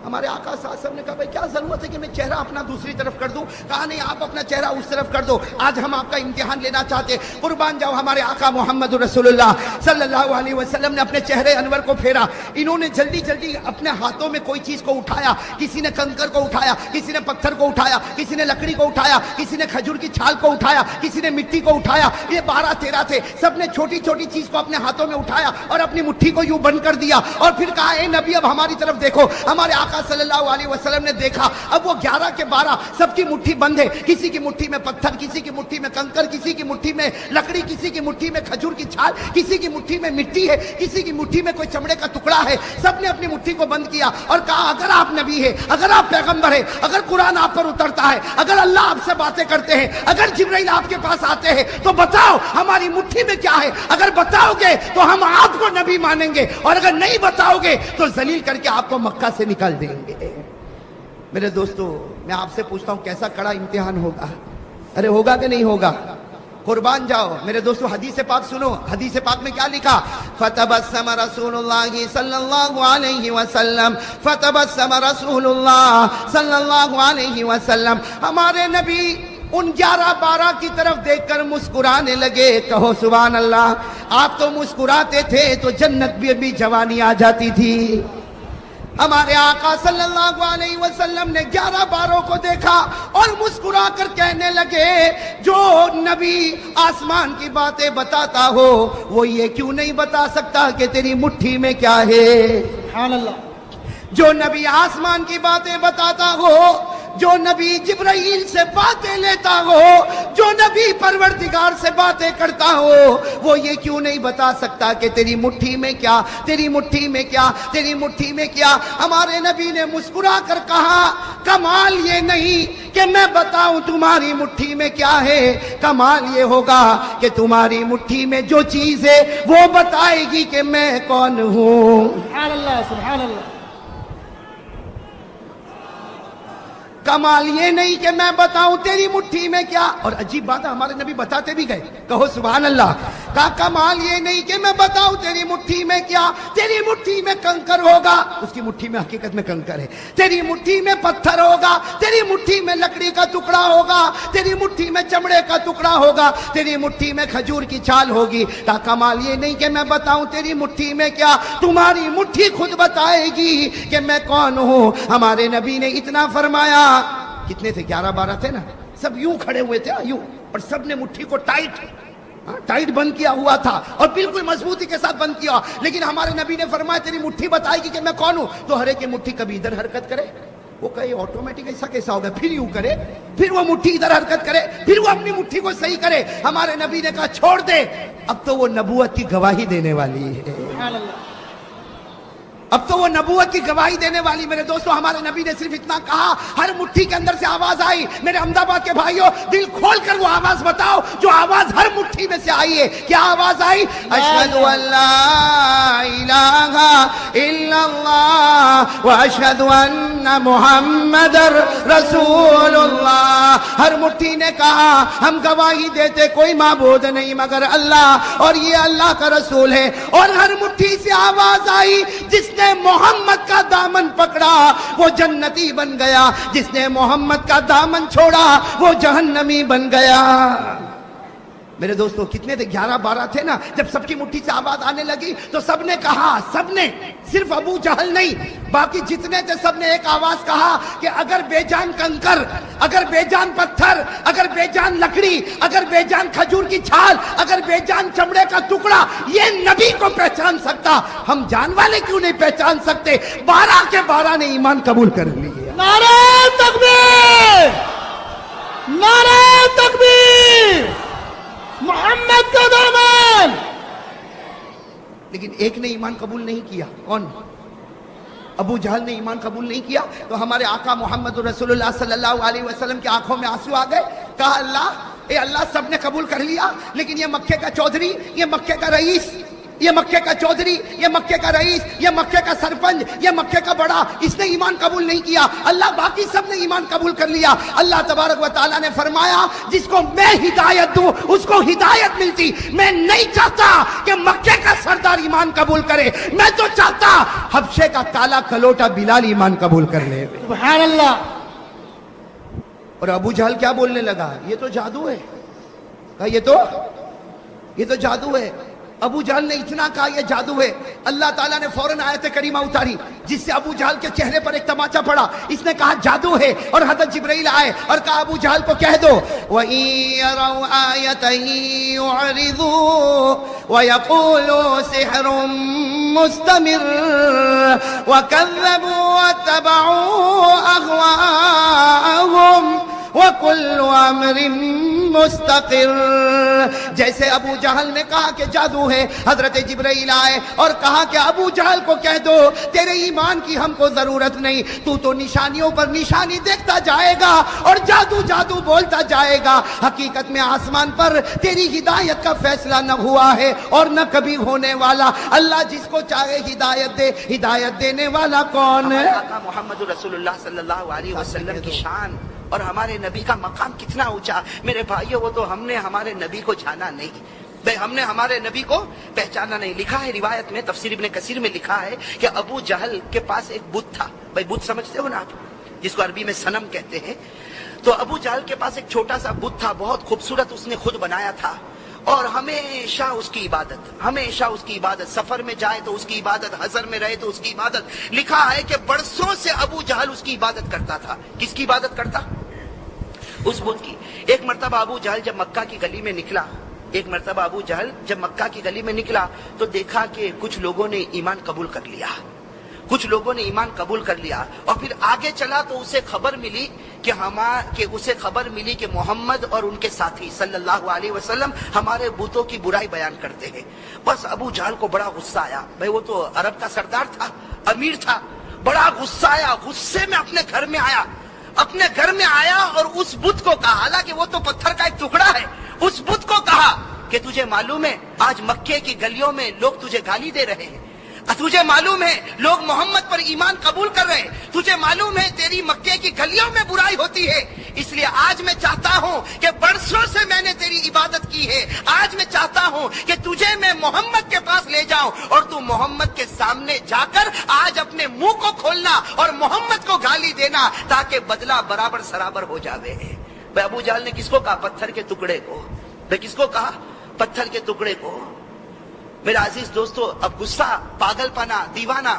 ہمارے آقا صلی اللہ علیہ وسلم نے کہا بھائی کیا ضرورت ہے کہ میں چہرہ اپنا دوسری طرف کر دوں؟ کہا نہیں، آپ اپنا چہرہ اس طرف کر دو، آج ہم آپ کا امتحان لینا چاہتے۔ قربان جاؤ، ہمارے آقا محمد رسول اللہ صلی اللہ علیہ وسلم نے اپنے چہرے انور کو پھیرا، انہوں نے جلدی جلدی اپنے ہاتھوں میں کوئی چیز کو اٹھایا، کسی نے کنکر کو اٹھایا، کسی نے پتھر کو اٹھایا، کسی نے لکڑی کو اٹھایا، کسی نے کھجور کی چھال کو اٹھایا، کسی نے مٹی کو اٹھایا، یہ 12-13 تھے، سب نے چھوٹی چھوٹی چیز کو اپنے ہاتھوں میں اٹھایا اور اپنی مٹھی کو یوں بند کر دیا، اور پھر کہا اے نبی اب ہماری طرف دیکھو۔ ہمارے آقا صلی اللہ علیہ وسلم نے دیکھا، اب وہ 11 کے 12 سب کی مٹھی بند ہے، کسی کی مٹھی میں پتھر، کسی کی مٹھی میں کنکر، کسی کی مٹھی میں لکڑی، کسی کی مٹھی میں کھجور کی چھال، کسی کی مٹھی میں مٹی ہے، کسی کی مٹھی میں کوئی چمڑے کا ٹکڑا ہے، سب نے اپنی مٹھی کو بند کیا اور کہا اگر آپ نبی ہے، اگر آپ پیغمبر ہے، اگر قرآن آپ پر اترتا ہے، اگر اللہ آپ سے باتیں کرتے ہیں، اگر جبرائیل آپ کے پاس آتے ہیں تو بتاؤ ہماری مٹھی میں کیا ہے، اگر بتاؤ گے تو ہم آپ کو نبی مانیں گے، اور اگر نہیں بتاؤ گے تو ذلیل کر کے آپ کو مکہ سے نکال دیں گے۔ میرے دوستو، میں آپ سے پوچھتا ہوں کیسا کڑا امتحان ہوگا؟ ارے ہوگا کہ نہیں ہوگا؟ قربان جاؤ میرے دوستو، حدیث پاک سنو، حدیث پاک میں کیا لکھا؟ فتبسم رسول اللہ صلی اللہ علیہ وسلم، فتبسم رسول اللہ صلی اللہ علیہ وسلم، ہمارے نبی ان 11-12 کی طرف دیکھ کر مسکرانے لگے۔ کہو سبحان اللہ۔ آپ تو مسکراتے تھے تو جنت بھی ابھی جوانی آ جاتی تھی۔ ہمارے آقا صلی اللہ علیہ وسلم نے 11-12 کو دیکھا اور مسکرا کر کہنے لگے جو نبی آسمان کی باتیں بتاتا ہو وہ یہ کیوں نہیں بتا سکتا کہ تیری مٹھی میں کیا ہے؟ سبحان اللہ۔ جو نبی آسمان کی باتیں بتاتا ہو، جو نبی جبرائیل سے باتیں لیتا ہو، جو نبی پروردگار سے باتیں کرتا ہو، وہ یہ کیوں نہیں بتا سکتا کہ تیری مٹھی میں کیا، تیری مٹھی میں کیا، تیری مٹھی میں کیا؟ ہمارے نبی نے مسکرا کر کہا کمال یہ نہیں کہ میں بتاؤں تمہاری مٹھی میں کیا ہے، کمال یہ ہوگا کہ تمہاری مٹھی میں جو چیز ہے وہ بتائے گی کہ میں کون ہوں۔ سبحان اللہ، سبحان اللہ۔ کمال یہ نہیں کہ میں بتاؤں تیری مٹھی میں کیا، اور عجیب بات ہے ہمارے نبی بتاتے بھی گئے۔ کہو سبحان اللہ۔ کہا کمال یہ نہیں کہ میں بتاؤں تیری مٹھی میں کیا، تیری مٹھی میں کنکر ہوگا، اس کی مٹھی میں حقیقت میں کنکر ہے، تیری مٹھی میں پتھر ہوگا، تیری مٹھی میں لکڑی کا ٹکڑا ہوگا، تیری مٹھی میں چمڑے کا ٹکڑا ہوگا، تیری مٹھی میں کھجور کی چھال ہوگی۔ کہا کمال یہ نہیں کہ میں بتاؤں تیری مٹھی میں کیا، تمہاری مٹھی خود بتائے گی کہ میں کون ہوں۔ ہمارے نبی نے اتنا فرمایا۔ کتنے تھے؟ 11-12 تھے نا، سب یوں کھڑے ہوئے تھے یوں، اور سب نے مٹھی کو ٹائٹ بند کیا ہوا تھا اور بالکل مضبوطی کے ساتھ بند کیا، لیکن ہمارے نبی نے فرمایا تیری مٹھی بتائے گی کہ میں کون ہوں۔ تو ہر ایک کی مٹھی کبھی ادھر حرکت کرے، وہ کہے آٹومیٹک ایسا کیسا ہوگا، پھر یوں کرے، پھر وہ مٹھی ادھر حرکت کرے، پھر وہ اپنی مٹھی کو صحیح کرے۔ ہمارے نبی نے کہا چھوڑ دے، اب تو وہ نبوت کی گواہی دینے والی ہے۔ سبحان اللہ۔ اب تو وہ نبوت کی گواہی دینے والی۔ میرے دوستو، ہمارے نبی نے صرف اتنا کہا، ہر مٹھی کے اندر سے آواز آئی۔ میرے احمد آباد کے بھائیوں، دل کھول کر وہ آواز بتاؤ جو آواز ہر مٹھی میں سے آئی ہے۔ کیا آواز آئی؟ اشہد ان لا الہ الا اللہ واشہد ان محمد رسول اللہ۔ ہر مٹھی نے کہا ہم گواہی دیتے کوئی معبود نہیں مگر اللہ، اور یہ اللہ کا رسول ہے۔ اور ہر مٹھی سے آواز آئی، جس نے محمد کا دامن پکڑا وہ جنتی بن گیا، جس نے محمد کا دامن چھوڑا وہ جہنمی بن گیا۔ میرے دوستو کتنے تھے؟ 11-12 تھے نا۔ جب سب کی مٹھی سے آواز آنے لگی تو سب نے کہا، سب نے، صرف ابو جہل نہیں، باقی جتنے تھے سب نے ایک آواز کہا کہ اگر بے جان کنکر، اگر بے جان پتھر، اگر بے جان لکڑی، اگر بے جان کھجور کی چھال، اگر بے جان چمڑے کا ٹکڑا یہ نبی کو پہچان سکتا، ہم جان والے کیوں نہیں پہچان سکتے؟ 12 کے 12 نے ایمان قبول کر لیا۔ نعرہ تکبیر، نعرہ تکبیر، محمد کا دامن۔ لیکن ایک نے ایمان قبول نہیں کیا۔ کون؟ ابو جہل نے ایمان قبول نہیں کیا۔ تو ہمارے آقا محمد رسول اللہ صلی اللہ علیہ وسلم کی آنکھوں میں آنسو آ گئے۔ کہا اللہ، اے اللہ، سب نے قبول کر لیا لیکن یہ مکے کا چودھری، یہ مکے کا رئیس، یہ مکے کا چودھری، یہ مکے کا رئیس، یہ مکے کا سرپنچ، یہ مکے کا بڑا، اس نے ایمان قبول نہیں کیا، اللہ باقی سب نے ایمان قبول کر لیا۔ اللہ تبارک و تعالیٰ نے فرمایا جس کو میں ہدایت دوں اس کو ہدایت ملتی۔ میں نہیں چاہتا کہ مکے کا سردار ایمان قبول کرے، میں تو چاہتا حبشے کا کالا کلوٹا بلال ایمان قبول کر لے۔ سبحان اللہ۔ اور ابو جہل کیا بولنے لگا؟ یہ تو جادو ہے، کہا یہ تو جادو ہے۔ ابو جہل نے اتنا کہا یہ جادو ہے، اللہ تعالیٰ نے فوراً آیت کریمہ اتاری جس سے ابو جہل کے چہرے پر ایک تماچا پڑا۔ اس نے کہا جادو ہے، اور حضرت جبرائیل آئے اور کہا ابو جہل کو کہہ دو وَإِن يَرَوْا آيَةً يُعْرِضُوا وَيَقُولُوا سِحْرٌ مُسْتَمِرٌّ وَكَذَّبُوا وَاتَّبَعُوا أَهْوَاءَهُمْ وَكُلُّ أَمْرٍ مستقر۔ جیسے ابو جہل نے کہا کہ جادو ہے، حضرت جبرائیل آئے اور کہا کہ ابو جہل کو کہہ دو تیرے ایمان کی ہم کو ضرورت نہیں، تو نشانیوں پر نشانی دیکھتا جائے گا اور جادو جادو بولتا جائے گا، حقیقت میں آسمان پر تیری ہدایت کا فیصلہ نہ ہوا ہے اور نہ کبھی ہونے والا۔ اللہ جس کو چاہے ہدایت دے، ہدایت دینے والا کون ہے؟ آقا محمد رسول اللہ صلی اللہ علیہ وسلم کی شان اور ہمارے نبی کا مقام کتنا اونچا۔ میرے بھائیو وہ تو ہم نے ہمارے نبی کو جانا نہیں، ہم نے ہمارے نبی کو پہچانا نہیں۔ لکھا ہے روایت میں، تفسیر ابن کثیر میں لکھا ہے کہ ابو جہل کے پاس ایک بت تھا۔ بھائی بت سمجھتے ہو نا آپ، جس کو عربی میں صنم کہتے ہیں۔ تو ابو جہل کے پاس ایک چھوٹا سا بت تھا، بہت خوبصورت، اس نے خود بنایا تھا، اور ہمیشہ اس کی عبادت، سفر میں جائے تو اس کی عبادت، حضر میں رہے تو اس کی عبادت۔ لکھا ہے کہ برسوں سے ابو جہل اس کی عبادت کرتا تھا۔ کس کی عبادت کرتا؟ اس بت کی۔ ایک مرتبہ ابو جہل جب مکہ کی گلی میں نکلا تو دیکھا کہ کچھ لوگوں نے ایمان قبول کر لیا، اور پھر آگے چلا تو اسے خبر ملی کہ محمد اور ان کے ساتھی صلی اللہ علیہ وسلم ہمارے بتوں کی برائی بیان کرتے ہیں۔ بس ابو جہل کو بڑا غصہ آیا، بھائی وہ تو عرب کا سردار تھا، امیر تھا، بڑا غصہ آیا، غصے میں اپنے گھر میں آیا اور اس بت کو کہا، حالانکہ وہ تو پتھر کا ایک ٹکڑا ہے، اس بت کو کہا کہ تجھے معلوم ہے آج مکے کی گلیوں میں لوگ تجھے گالی دے رہے ہیں، تجھے معلوم ہے لوگ محمد پر ایمان قبول کر رہے ہیں، تجھے معلوم ہے تیری مکے کی گلیوں میں برائی ہوتی ہے، اس لیے آج میں چاہتا ہوں کہ برسوں سے میں نے تیری عبادت کی ہے، آج میں چاہتا ہوں کہ تجھے میں محمد کے پاس لے جاؤں اور تو محمد کے سامنے جا کر آج اپنے منہ کو کھولنا اور محمد کو گالی دینا تاکہ بدلہ برابر سرابر ہو جاوے۔ بھائی ابو جہل نے کس کو کہا؟ پتھر کے ٹکڑے کو۔ بھائی کس کو کہا؟ پتھر کے ٹکڑے کو۔ میرا عزیز دوستو، اب غصہ، پاگل پنا، دیوانہ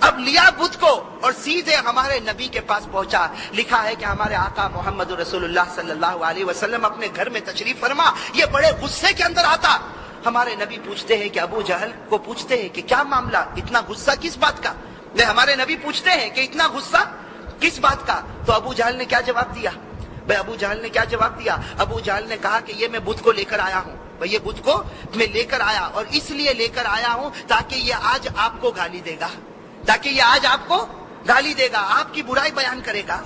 اب لیا بت کو اور سیدھے ہمارے نبی کے پاس پہنچا۔ لکھا ہے کہ ہمارے آقا محمد رسول اللہ صلی اللہ علیہ وسلم اپنے گھر میں تشریف فرما، یہ بڑے غصے کے اندر آتا۔ ہمارے نبی پوچھتے ہیں کہ ابو جہل کو پوچھتے ہیں کہ کیا معاملہ، اتنا غصہ کس بات کا؟ ہمارے نبی پوچھتے ہیں کہ اتنا غصہ کس بات کا؟ تو ابو جہل نے کیا جواب دیا؟ ابو جہل نے کہا کہ یہ میں بت کو لے کر آیا ہوں، یہ بت کو میں لے کر آیا اور اس لیے لے کر آیا ہوں تاکہ یہ آج آپ کو گالی دے گا، آپ کی برائی بیان کرے گا۔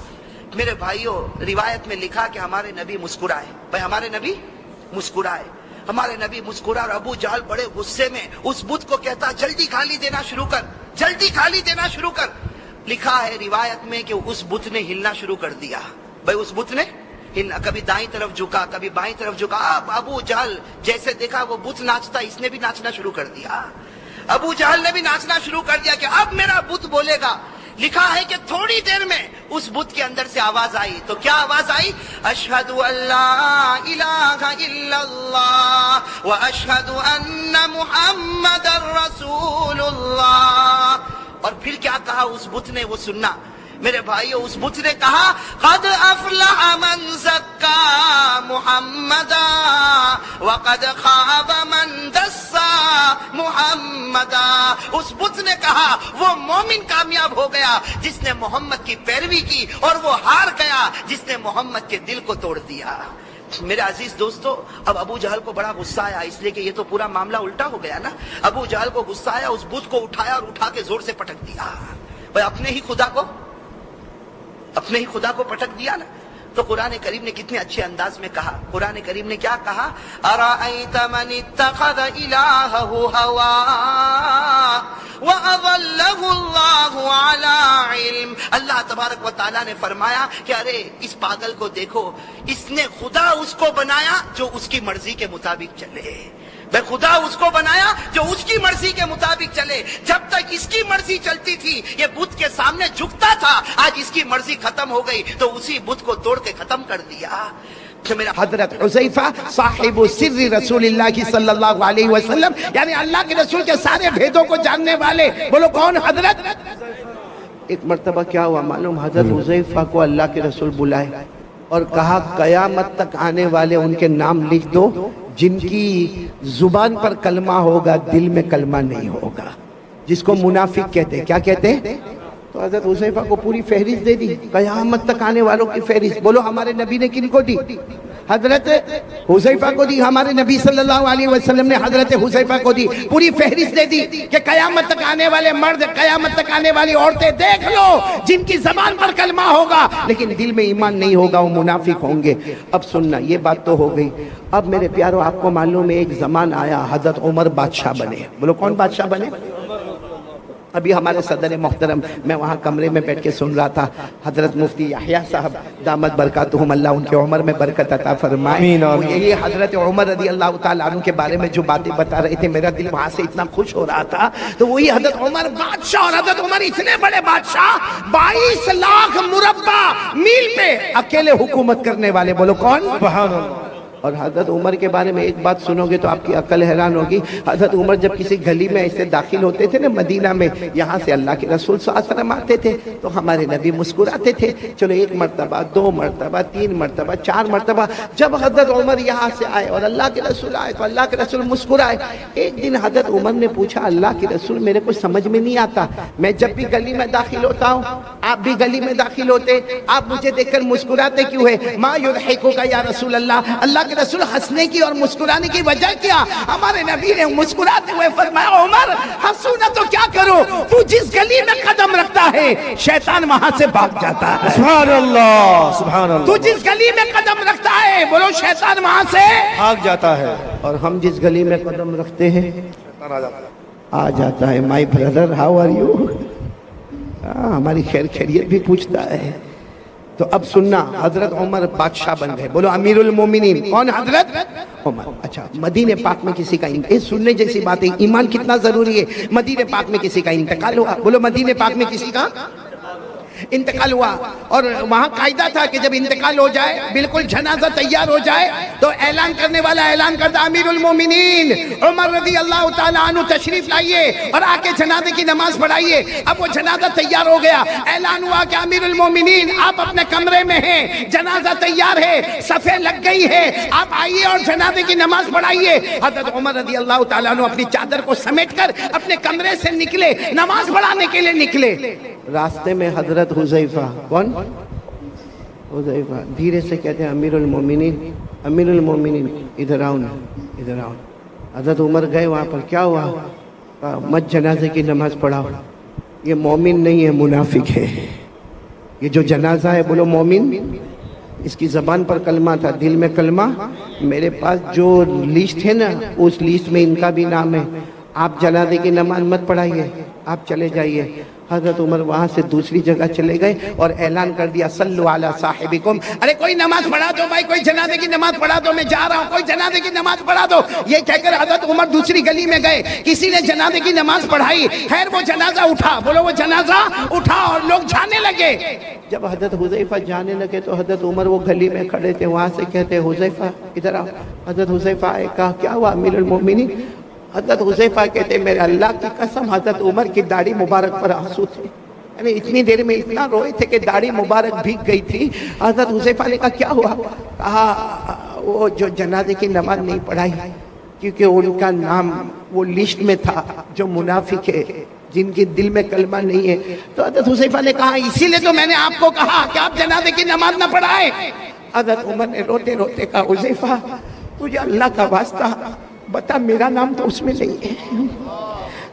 میرے بھائیوں، روایت میں لکھا کہ ہمارے نبی مسکرائے، ہمارے نبی مسکرا اور ابو جہل بڑے غصے میں اس بت کو کہتا جلدی گالی دینا شروع کر۔ لکھا ہے روایت میں کہ اس بت نے ہلنا شروع کر دیا۔ اس بت نے کبھی دائیں طرف جھکا، کبھی بائیں طرف جھکا۔ ابو جہل جیسے دیکھا وہ بت ناچتا، اس نے بھی ناچنا شروع کر دیا۔ ابو جہل نے بھی ناچنا شروع کر دیا کہ اب میرا بت بولے گا۔ لکھا ہے کہ تھوڑی دیر میں اس بت کے اندر سے آواز آئی، تو کیا آواز آئی؟ اشہد ان لا الہ الا اللہ واشہد ان محمد رسول اللہ۔ اور پھر کیا کہا اس بت نے، وہ سننا میرے بھائیو۔ اس بت نے کہا قد افلح من زکا محمدا وقد خاب من دسا محمدا۔ اس بت نے کہا وہ مومن کامیاب ہو گیا جس نے محمد کی پیروی کی، اور وہ ہار گیا جس نے محمد کے دل کو توڑ دیا۔ میرے عزیز دوستو، اب ابو جہل کو بڑا غصہ آیا، اس لیے کہ یہ تو پورا معاملہ الٹا ہو گیا نا۔ ابو جہل کو غصہ آیا، اس بت کو اٹھایا اور اٹھا کے زور سے پٹک دیا۔ بھائی اپنے ہی خدا کو پٹک دیا نا۔ تو قرآن کریم نے کتنے اچھے انداز میں کہا. قرآن کریم نے کیا کہا؟ ارأیت من اتخذ الہہ ہوا وَأَضَلَّهُ اللَّهُ عَلَىٰ عِلْمٍ. اللہ تبارک و تعالیٰ نے فرمایا کہ ارے اس پاگل کو دیکھو، اس نے خدا اس کو بنایا جو اس کی مرضی کے مطابق چلے. میں خدا اس کو بنایا جو اس کی مرضی کے مطابق چلے. جب تک اس کی مرضی چلتی تھی یہ بت کے سامنے جھکتا تھا، آج اس کی مرضی ختم ہو گئی تو اسی بت کو توڑ کے ختم کر دیا. حضرت حذیفہ صاحب سر رسول اللہ کی صلی اللہ علیہ وسلم، یعنی اللہ کے رسول کے سارے بھیدوں کو جاننے والے. بولو کون؟ حضرت. ایک مرتبہ کیا ہوا معلوم؟ حضرت حذیفہ کو اللہ کے رسول بلائے اور کہا قیامت تک آنے والے ان کے نام لکھ دو جن کی زبان پر کلمہ ہوگا دل میں کلمہ نہیں ہوگا، جس کو منافق کہتے ہیں. کیا کہتے ہیں؟ تو حضرت حذیفہ کو پوری فہرست دے دی، قیامت تک آنے والوں کی فہرست. بولو ہمارے نبی نے کن کو دی؟ حضرت حذیفہ کو دی. ہمارے نبی صلی اللہ علیہ وسلم نے حضرت حذیفہ کو دی، پوری فہرست دے دی کہ قیامت تک آنے والے مرد، قیامت تک آنے والی عورتیں دیکھ لو جن کی زبان پر کلمہ ہوگا لیکن دل میں ایمان نہیں ہوگا، وہ منافق ہوں گے. اب سننا، یہ بات تو ہو گئی. اب میرے پیارو آپ کو معلوم ہے ایک زمان آیا حضرت عمر بادشاہ بنے. بولو کون بادشاہ بنے؟ ابھی ہمارے صدر محترم، میں وہاں کمرے میں بیٹھ کے سن رہا تھا، حضرت مفتی یحییٰ صاحب دامت برکاتہم، اللہ ان کے عمر میں برکت عطا فرمائے. وہ یہی حضرت عمر رضی اللہ تعالیٰ عنہ کے بارے میں جو باتیں بتا رہے تھے، میرا دل وہاں سے اتنا خوش ہو رہا تھا. تو وہی حضرت عمر بادشاہ، اور حضرت عمر اتنے بڑے بادشاہ 22 لاکھ مربع میل پہ اکیلے حکومت کرنے والے. بولو کون؟ سبحان اللہ. اور حضرت عمر کے بارے میں ایک بات سنو گے تو آپ کی عقل حیران ہوگی. حضرت عمر جب کسی گلی میں ایسے داخل ہوتے تھے نا مدینہ میں، یہاں سے اللہ کے رسول صلی اللہ علیہ وسلم آتے تھے تو ہمارے نبی مسکراتے تھے. چلو ایک مرتبہ، 2 مرتبہ، 3 مرتبہ، 4 مرتبہ جب حضرت عمر یہاں سے آئے اور اللہ کے رسول آئے تو اللہ کے رسول مسکرائے. ایک دن حضرت عمر نے پوچھا اللہ کے رسول میرے کو سمجھ میں نہیں آتا، میں جب بھی گلی میں داخل ہوتا ہوں، آپ بھی گلی میں داخل ہوتے، آپ مجھے دیکھ کر مسکراتے کیوں ہے؟ ما یضحکک یا رسول اللہ. اللہ رسول ہنسنے کی اور مسکرانے کی وجہ کیا؟ ہمارے نبی نے مسکراتے ہوئے فرمایا عمر ہنسو نہ تو کیا کرو، تو جس گلی میں قدم رکھتا ہے شیطان وہاں سے بھاگ جاتا ہے. سبحان اللہ، سبحان اللہ. تو جس گلی میں قدم رکھتا ہے بولو شیطان وہاں سے بھاگ جاتا ہے. اور ہم جس گلی میں قدم رکھتے ہیں آ جاتا ہے. My brother how are you, ہماری خیر خیریت بھی پوچھتا ہے. تو اب سننا، حضرت عمر بادشاہ بن گئے. بولو امیر المومنین. کون؟ حضرت عمر. اچھا، مدینہ پاک میں کسی کا سننے جیسی بات ہے، ایمان کتنا ضروری ہے. مدینہ پاک میں کسی کا انتقال ہوا. بولو مدینہ پاک میں کسی کا انتقال ہوا اور وہاں قاعدہ تھا کہ جب انتقال ہو جائے، بالکل جنازہ تیار ہو جائے تو اعلان کرنے والا اعلان کرتا امیر المومنین عمر رضی اللہ تعالیٰ عنہ تشریف لائیے اور آ کے جنازے کی نماز پڑھائیے. اب وہ جنازہ تیار ہو گیا، اعلان ہوا کہ امیر المومنین آپ اپنے کمرے میں ہیں، جنازہ تیار ہے، صفیں لگ گئی ہے، آپ آئیے اور جنازے کی نماز پڑھائیے. حضرت عمر رضی اللہ تعالیٰ عنہ اپنی چادر کو سمیٹ کر اپنے کمرے سے نکلے، نماز پڑھانے کے لیے نکلے. راستے میں حضرت حذیفہ، کون؟ حذیفہ دھیرے سے کہتے ہیں امیر المومنین، امیر المومنین ادھر آؤ نا، ادھر آؤ. حضرت عمر گئے وہاں پر، کیا ہوا؟ مت جنازے کی نماز پڑھاؤ، یہ مومن نہیں ہے، منافق ہے. یہ جو جنازہ ہے بولو مومن، اس کی زبان پر کلمہ تھا، دل میں کلمہ. میرے پاس جو لسٹ ہے نا اس لسٹ میں ان کا بھی نام ہے. آپ جنازے کی نماز مت پڑھائیے، آپ چلے جائیے. حضرت عمر وہاں سے دوسری جگہ چلے گئے اور اعلان کر دیا صلو علی صاحبکم، ارے کوئی نماز پڑھا دو بھائی، کوئی جنازے کی نماز پڑھا دو، میں جا رہا ہوں، کوئی جنازے کی نماز پڑھا دو. یہ کہہ کر حضرت عمر دوسری گلی میں گئے، کسی نے جنازے کی نماز پڑھائی. خیر وہ جنازہ اٹھا، بولو وہ جنازہ اٹھا اور لوگ جانے لگے. جب حضرت حذیفہ جانے لگے تو حضرت عمر وہ گلی میں کھڑے تھے، وہاں سے کہتے حذیفہ ادھر آؤ. حضرت حذیفہ آئے، کہا کیا ہوا امیر المومنین؟ حضرت حذیفہ کہتے میرے اللہ کی قسم حضرت عمر کی داڑھی مبارک پر آنسو تھے، یعنی اتنی دیر میں اتنا روئے تھے کہ داڑھی مبارک بھیگ گئی تھی. حضرت حذیفہ نے کہا کیا ہوا؟ کہا وہ جو جنازے کی نماز نہیں پڑھائی کیونکہ ان کا نام وہ لسٹ میں تھا جو منافق ہے، جن کے دل میں کلمہ نہیں ہے. تو حضرت حذیفہ نے کہا اسی لیے تو میں نے آپ کو کہا کہ آپ جنازے کی نماز نہ پڑھائیں. حضرت عمر نے روتے روتے کہا حذیفہ تجھے اللہ کا واسطہ بتا، میرا نام تو اس میں نہیں ہے،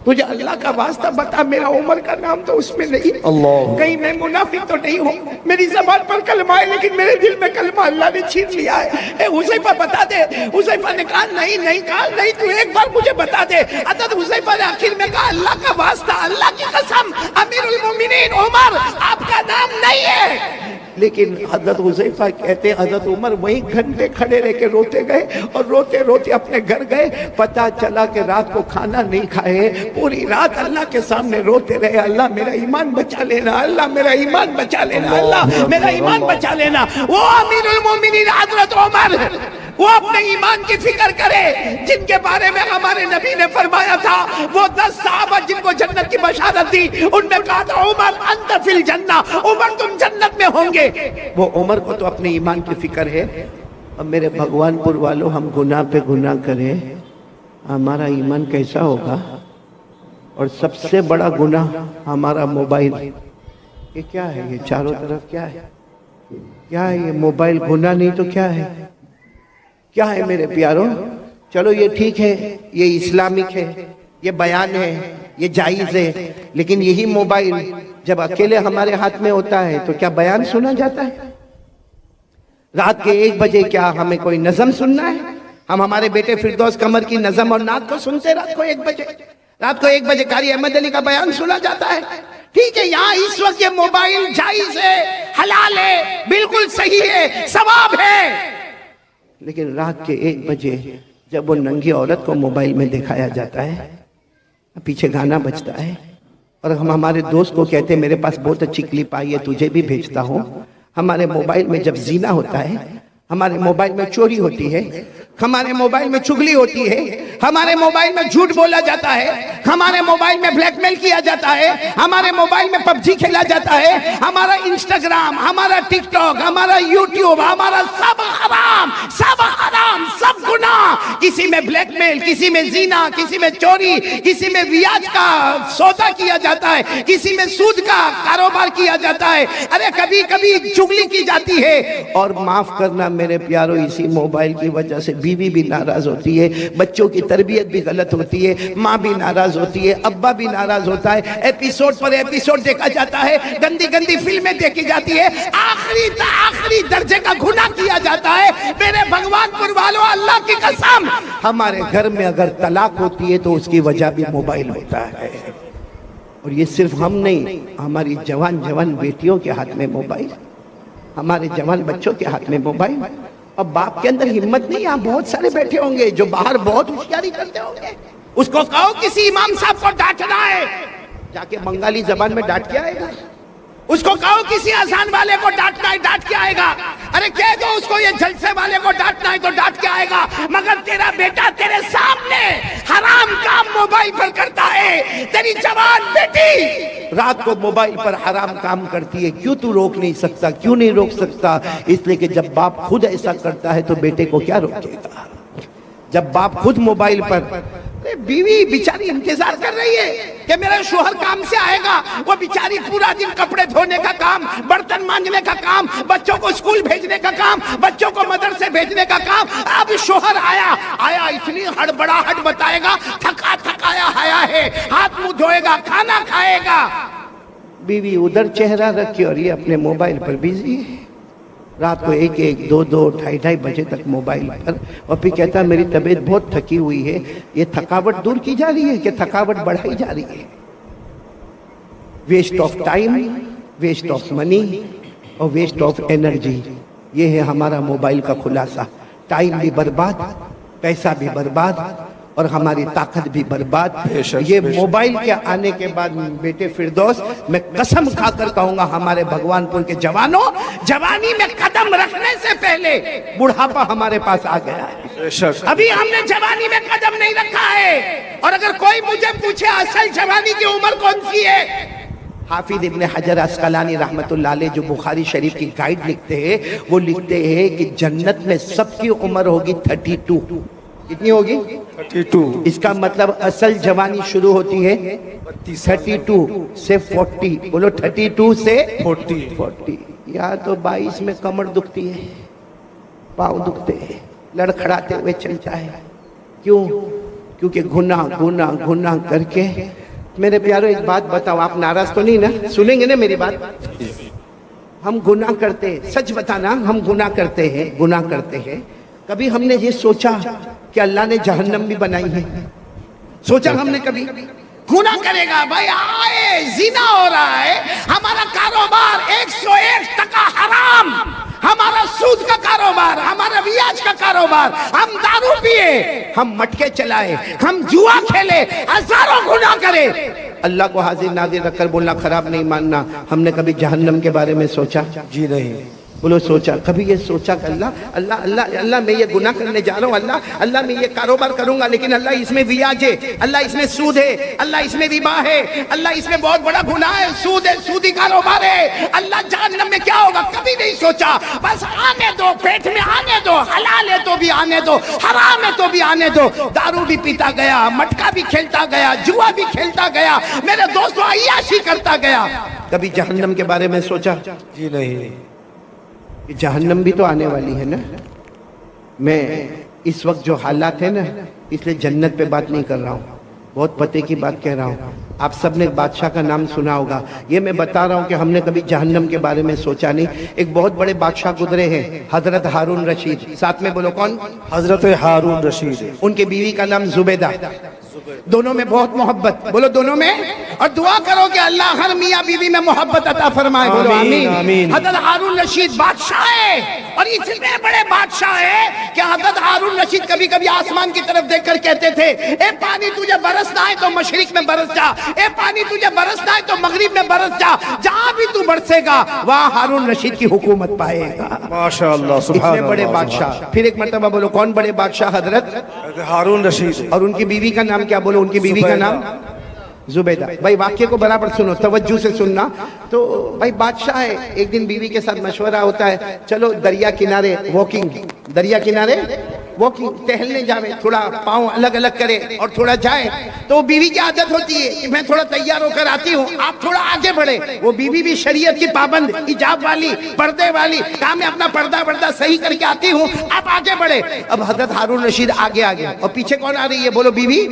تجھے اللہ کا واسطہ بتا میرا عمر کا نام تو اس میں نہیں، اللہ، کہیں میں منافق تو نہیں ہوں، میری زبان پر کلمہ ہے لیکن میرے دل میں کلمہ اللہ نے چھین لیا ہے۔ اے حذیفہ بتا دے۔ حذیفہ نے کہا نہیں کہا نہیں، تو ایک بار مجھے بتا دے۔ حضرت حذیفہ نے آخر میں کہا اللہ کا واسطہ، اللہ کی قسم، امیر المومنین عمر آپ کا نام نہیں ہے۔ لیکن حضرت حذیفہ کہتے حضرت عمر وہیں گھنٹے کھڑے رہ کے روتے گئے اور روتے روتے اپنے گھر گئے۔ پتہ چلا کہ رات کو کھانا نہیں کھائے، پوری رات اللہ کے سامنے روتے رہے، اللہ میرا ایمان بچا لینا، اللہ میرا ایمان بچا لینا، اللہ میرا ایمان بچا لینا۔ وہ امیر المومنین حضرت عمر، وہ اپنے ایمان کی فکر کرے جن کے بارے میں ہمارے نبی نے فرمایا تھا، وہ 10 صحابہ جن کو جنت کی بشارت دی، ان میں کہا تھا عمر انت فی الجنہ، عمر تم جنت میں ہوں گے۔ وہ عمر کو تو اپنے ایمان کی فکر ہے۔ اب میرے بھگوان پور والوں، ہم گناہ پہ گناہ کریں، ہمارا ایمان کیسا ہوگا؟ اور سب سے بڑا گناہ ہمارا موبائل۔ یہ کیا ہے؟ یہ چاروں طرف کیا ہے؟ کیا ہے یہ موبائل؟ گناہ نہیں تو کیا ہے؟ کیا ہے میرے پیاروں؟ چلو یہ ٹھیک ہے، یہ اسلامک ہے، یہ بیان ہے، یہ جائز ہے، لیکن یہی موبائل جب اکیلے ہمارے ہاتھ میں ہوتا ہے تو کیا بیان سنا جاتا ہے؟ رات کے 1 بجے کیا ہمیں کوئی نظم سننا ہے؟ ہم ہمارے بیٹے فردوس قمر کی نظم اور نعت کو سنتے رات کو 1 بجے؟ رات کو 1 بجے قاری احمد علی کا بیان سنا جاتا ہے؟ ٹھیک ہے، یہاں اس وقت یہ موبائل جائز ہے، حلال ہے، بالکل صحیح ہے، ثواب ہے، لیکن رات کے 1 بجے جب وہ ننگی عورت کو موبائل میں دکھایا جاتا ہے، پیچھے گانا بجتا ہے، اور ہم ہمارے دوست کو کہتے ہیں میرے پاس بہت اچھی کلپ آئی ہے تجھے بھی بھیجتا ہوں۔ ہمارے موبائل میں جب زنا ہوتا ہے، ہمارے موبائل میں چوری ہوتی ہے، ہمارے موبائل میں چغلی ہوتی ہے، ہمارے موبائل میں جھوٹ بولا جاتا ہے، ہمارے موبائل میں بلیک میل کیا جاتا ہے، ہمارے موبائل میں PUBG کھیلا جاتا ہے، ہمارا انسٹاگرام، ہمارا ٹک ٹاک، ہمارا یوٹیوب، ہمارا سب حرام، سب حرام، سب گناہ۔ کسی میں بلیک میل، کسی میں زنا، کسی میں چوری، کسی میں ویاج کا سودا کیا جاتا ہے، کسی میں سود کا کاروبار کیا جاتا ہے، ارے کبھی کبھی چغلی کی جاتی ہے۔ اور معاف کرنا میرے پیارو، اسی موبائل کی وجہ سے بیوی بھی ناراض ہوتی ہے، بچوں کی تربیت بھی غلط ہوتی ہے، ماں بھی ناراض ہوتی ہے، ابا بھی ناراض ہوتا ہے، ایپیسوڈ پر ایپیسوڈ دیکھا جاتا ہے، گندی گندی فلمیں دیکھی جاتی ہے، آخری درجے کا گناہ کیا جاتا ہے۔ میرے بھگوان پور والوں، اللہ کی قسم، ہمارے گھر میں اگر طلاق ہوتی ہے تو اس کی وجہ بھی موبائل ہوتا ہے۔ اور یہ صرف ہم نہیں، ہماری جوان بیٹیوں کے ہاتھ میں موبائل، ہمارے جوان بچوں کے ہاتھ میں موبائل۔ اور باپ کے اندر ہمت نہیں، یہاں بہت سارے بیٹھے ہوں گے جو باہر بہت ہوشیاری کرتے ہوں گے، اس کو کہو کسی امام صاحب کو ڈانٹنا ہے، جا کے بنگالی زبان میں ڈانٹ کے آئے گا۔ اس کو کہو کسی اذان والے کو ڈانٹنا ہے، ڈانٹ کے آئے گا۔ ارے کہہ دو اس کو یہ جلسے والے کو ڈانٹنا ہے تو ڈانٹ کے آئے گا۔ مگر تیرا بیٹا تیرے سامنے حرام کام موبائل پر کرتا ہے، تیری جوان بیٹی رات کو موبائل پر حرام کام کرتی ہے، کیوں تو روک نہیں سکتا؟ کیوں نہیں روک سکتا؟ اس لیے کہ جب باپ خود ایسا کرتا ہے تو بیٹے کو کیا روکے گا؟ جب باپ خود موبائل پر، بیوی بیچاری انتظار کر رہی ہے کہ میرا شوہر کام سے آئے گا، وہ بیچاری پورا دن کپڑے دھونے کا کام، برتن مانجنے کا کام، بچوں کو اسکول بھیجنے کا کام، بچوں کو مدرسے بھیجنے کا کام۔ اب شوہر آیا اتنی ہڑبڑاہٹ بتائے گا، تھکایا آیا ہے، ہاتھ منہ دھوئے گا، کھانا کھائے گا، بیوی ادھر چہرہ رکھی اور یہ اپنے موبائل پر بیزی ہے، رات کو 1-1, 2-2, 2:30 بجے تک موبائل پر، اور پھر کہتا ہے میری طبیعت بہت تھکی ہوئی ہے۔ یہ تھکاوٹ دور کی جا رہی ہے کہ تھکاوٹ بڑھائی جا رہی ہے؟ Waste of time, waste of money اور ویسٹ آف انرجی، یہ ہے ہمارا موبائل کا خلاصہ۔ ٹائم بھی برباد، پیسہ بھی برباد، اور ہماری طاقت بھی برباد۔ یہ موبائل کے آنے کے بعد بیٹے فردوس، میں قسم کھا کر کہوں گا ہمارے بھگوان پور کے جوانوں، جوانی میں قدم رکھنے سے پہلے بڑھاپا ہمارے پاس آ گیا ہے۔ ابھی ہم نے جوانی میں قدم نہیں رکھا ہے۔ اور اگر کوئی مجھے پوچھے اصل جوانی کی عمر کون سی ہے، حافظ ابن حجر عسقلانی رحمت اللہ علیہ جو بخاری شریف کی گائیڈ لکھتے ہیں، وہ لکھتے ہیں کہ جنت میں سب کی عمر ہوگی 32۔ کتنی ہوگی؟ 32۔ اس کا مطلب اصل جوانی شروع ہوتی ہے 32 سے 40۔ بولو 32 سے 40۔ یا تو 22 میں کمر دکھتی ہے، پاؤں دکھتے ہیں، لڑکھڑاتے ہوئے چلتا ہے، کیوں؟ کیونکہ گناہ گناہ گناہ کر کے. میرے پیارو ایک بات بتاؤ, آپ ناراض تو نہیں نا؟ سنیں گے نا میری بات؟ ہم گناہ کرتے ہیں, سچ بتانا, ہم گناہ کرتے ہیں, گناہ کرتے ہیں. کبھی ہم نے یہ سوچا کہ اللہ نے جہنم بھی بنائی ہے؟ سوچا ہم نے کبھی؟ گناہ کرے گا بھائی, آئے زنا ہو رہا ہے, ہمارا کاروبار 101% حرام, ہمارا سود کا کاروبار, ہمارا بیاج کا کاروبار, ہم دارو پیے, ہم مٹکے چلائے, ہم جوا کھیلے, ہزاروں گناہ کرے. اللہ کو حاضر ناظر رکھ کر بولنا خراب نہیں ماننا. ہم نے کبھی جہنم کے بارے میں سوچا؟ جی نہیں. بولو سوچا؟ کبھی یہ سوچا کہ اللہ میں یہ گناہ کرنے جا رہا ہوں, اللہ میں یہ کاروبار کروں گا, لیکن اللہ اس میں بیاج ہے, اللہ اس میں سود ہے, اللہ اس میں ربا ہے, اللہ اس میں بہت بڑا گناہ ہے, سود ہے, سودی کاروبار ہے, اللہ جہنم میں کیا ہوگا؟ کبھی نہیں سوچا. بس آنے دو, پیٹ میں آنے دو, حلال ہے تو بھی آنے دو, حرام ہے تو بھی آنے دو. دارو بھی پیتا گیا, مٹکا بھی کھیلتا گیا, جوا بھی کھیلتا گیا, میرے دوستوں عیاشی کرتا گیا. کبھی جہنم کے بارے میں سوچا؟ جی نہیں. جہنم بھی تو آنے والی ہے نا. میں اس وقت جو حالات ہیں نا, اس لیے جنت پہ بات نہیں کر رہا ہوں, بہت پتے کی بات کہہ رہا ہوں. آپ سب نے بادشاہ کا نام سنا ہوگا, یہ میں بتا رہا ہوں کہ ہم نے کبھی جہنم کے بارے میں سوچا نہیں. ایک بہت بڑے بادشاہ گزرے ہیں, حضرت ہارون رشید. ساتھ میں بولو کون؟ حضرت ہارون رشید. ان کی بیوی کا نام زبیدہ. دونوں میں بہت محبت, بولو دونوں میں. اور دعا کرو کہ اللہ ہر میاں بیوی میں محبت عطا فرمائے, بولو آمین. حضرت ہارون رشید بادشاہ ہے, اور اس میں بڑے بادشاہ ہے کہ حضرت ہارون رشید کبھی کبھی آسمان کی طرف دیکھ کر کہتے تھے, اے پانی تجھے برسنا ہے تو مشرق میں برس جا, اے پانی تجھے برسنا ہے تو مغرب میں برس جا, جہاں بھی تو برسے گا وہاں ہارون رشید کی حکومت پائے گا. ماشاءاللہ, سبحان اللہ. اتنے بڑے بادشاہ. پھر ایک مرتبہ بولو کون بڑے بادشاہ؟ حضرت ہارون رشید. اور ان کی بیوی کا نام کیا؟ بولو ان کی بیوی کا نام زبیدہ. بھائی واقعے کو برابر سنو, توجہ سے سننا. تو بھائی بادشاہ ہے, ایک دن بیوی کے ساتھ مشورہ ہوتا ہے, چلو دریا کنارے واکنگ, دریا کنارے واکنگ, ٹہلنے جاوے, تھوڑا پاؤں الگ الگ کرے اور تھوڑا جائے. تو بیوی کی عادت ہوتی ہے کہ میں تھوڑا تیار ہو کر آتی ہوں, آپ تھوڑا آگے بڑھے. وہ بیوی بھی شریعت کی پابند, حجاب والی, پردے والی, کہا میں اپنا پردہ صحیح کر کے آتی ہوں, آپ آگے بڑھے. اب حضرت ہارون رشید آگے آگے, اور پیچھے کون آ رہی ہے؟ بولو بیوی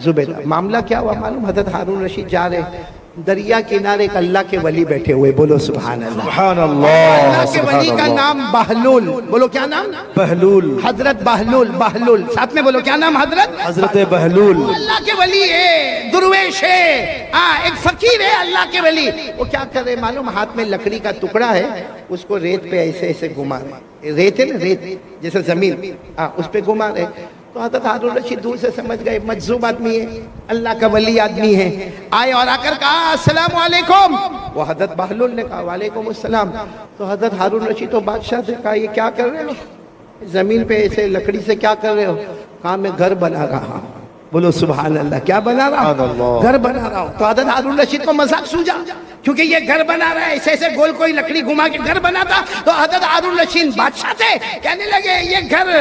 زبیدہ. معاملہ کیا ہوا معلوم؟ حضرت ہارون رشید جا رہے, دریا کنارے ایک اللہ کے ولی بیٹھے ہوئے, بولو سبحان اللہ. سبحان اللہ. اللہ کے ولی کا نام بہلول, بولو کیا نام؟ بہلول. حضرت بہلول. بہلول ساتھ میں بولو کیا نام؟ حضرت بہلول. اللہ کے ولی ہے, درویش ہے, ایک فقیر ہے, اللہ کے ولی. وہ کیا کر رہے معلوم؟ ہاتھ میں لکڑی کا ٹکڑا ہے, اس کو ریت پہ ایسے ایسے گھما رہے. ریت ہے نا, ریت جیسے زمین, اس پہ گھما رہے. تو حضرت ہارون رشید دور سے سمجھ گئے مجذوب آدمی ہے, اللہ کا ولی آدمی ہے. آئے اور آ کر کہا السلام علیکم. وہ حضرت بہلول نے کہا وعلیکم السلام. تو حضرت ہارون رشید تو بادشاہ سے کہا یہ کیا کر رہے ہو زمین پہ ایسے لکڑی سے, کیا کر رہے ہو؟ کہا میں گھر بنا رہا ہوں. بولو سبحان اللہ. کیا بنا رہا ہوں؟ گھر بنا رہا ہوں. تو حضرت ہارون رشید کو مذاق سوجا, کیونکہ یہ گھر بنا رہا ہے, ایسے ایسے گول کوئی لکڑی گھما کے گھر بنا تھا. تو حضرت ہارون رشید بادشاہ تھے, کہنے لگے یہ گھر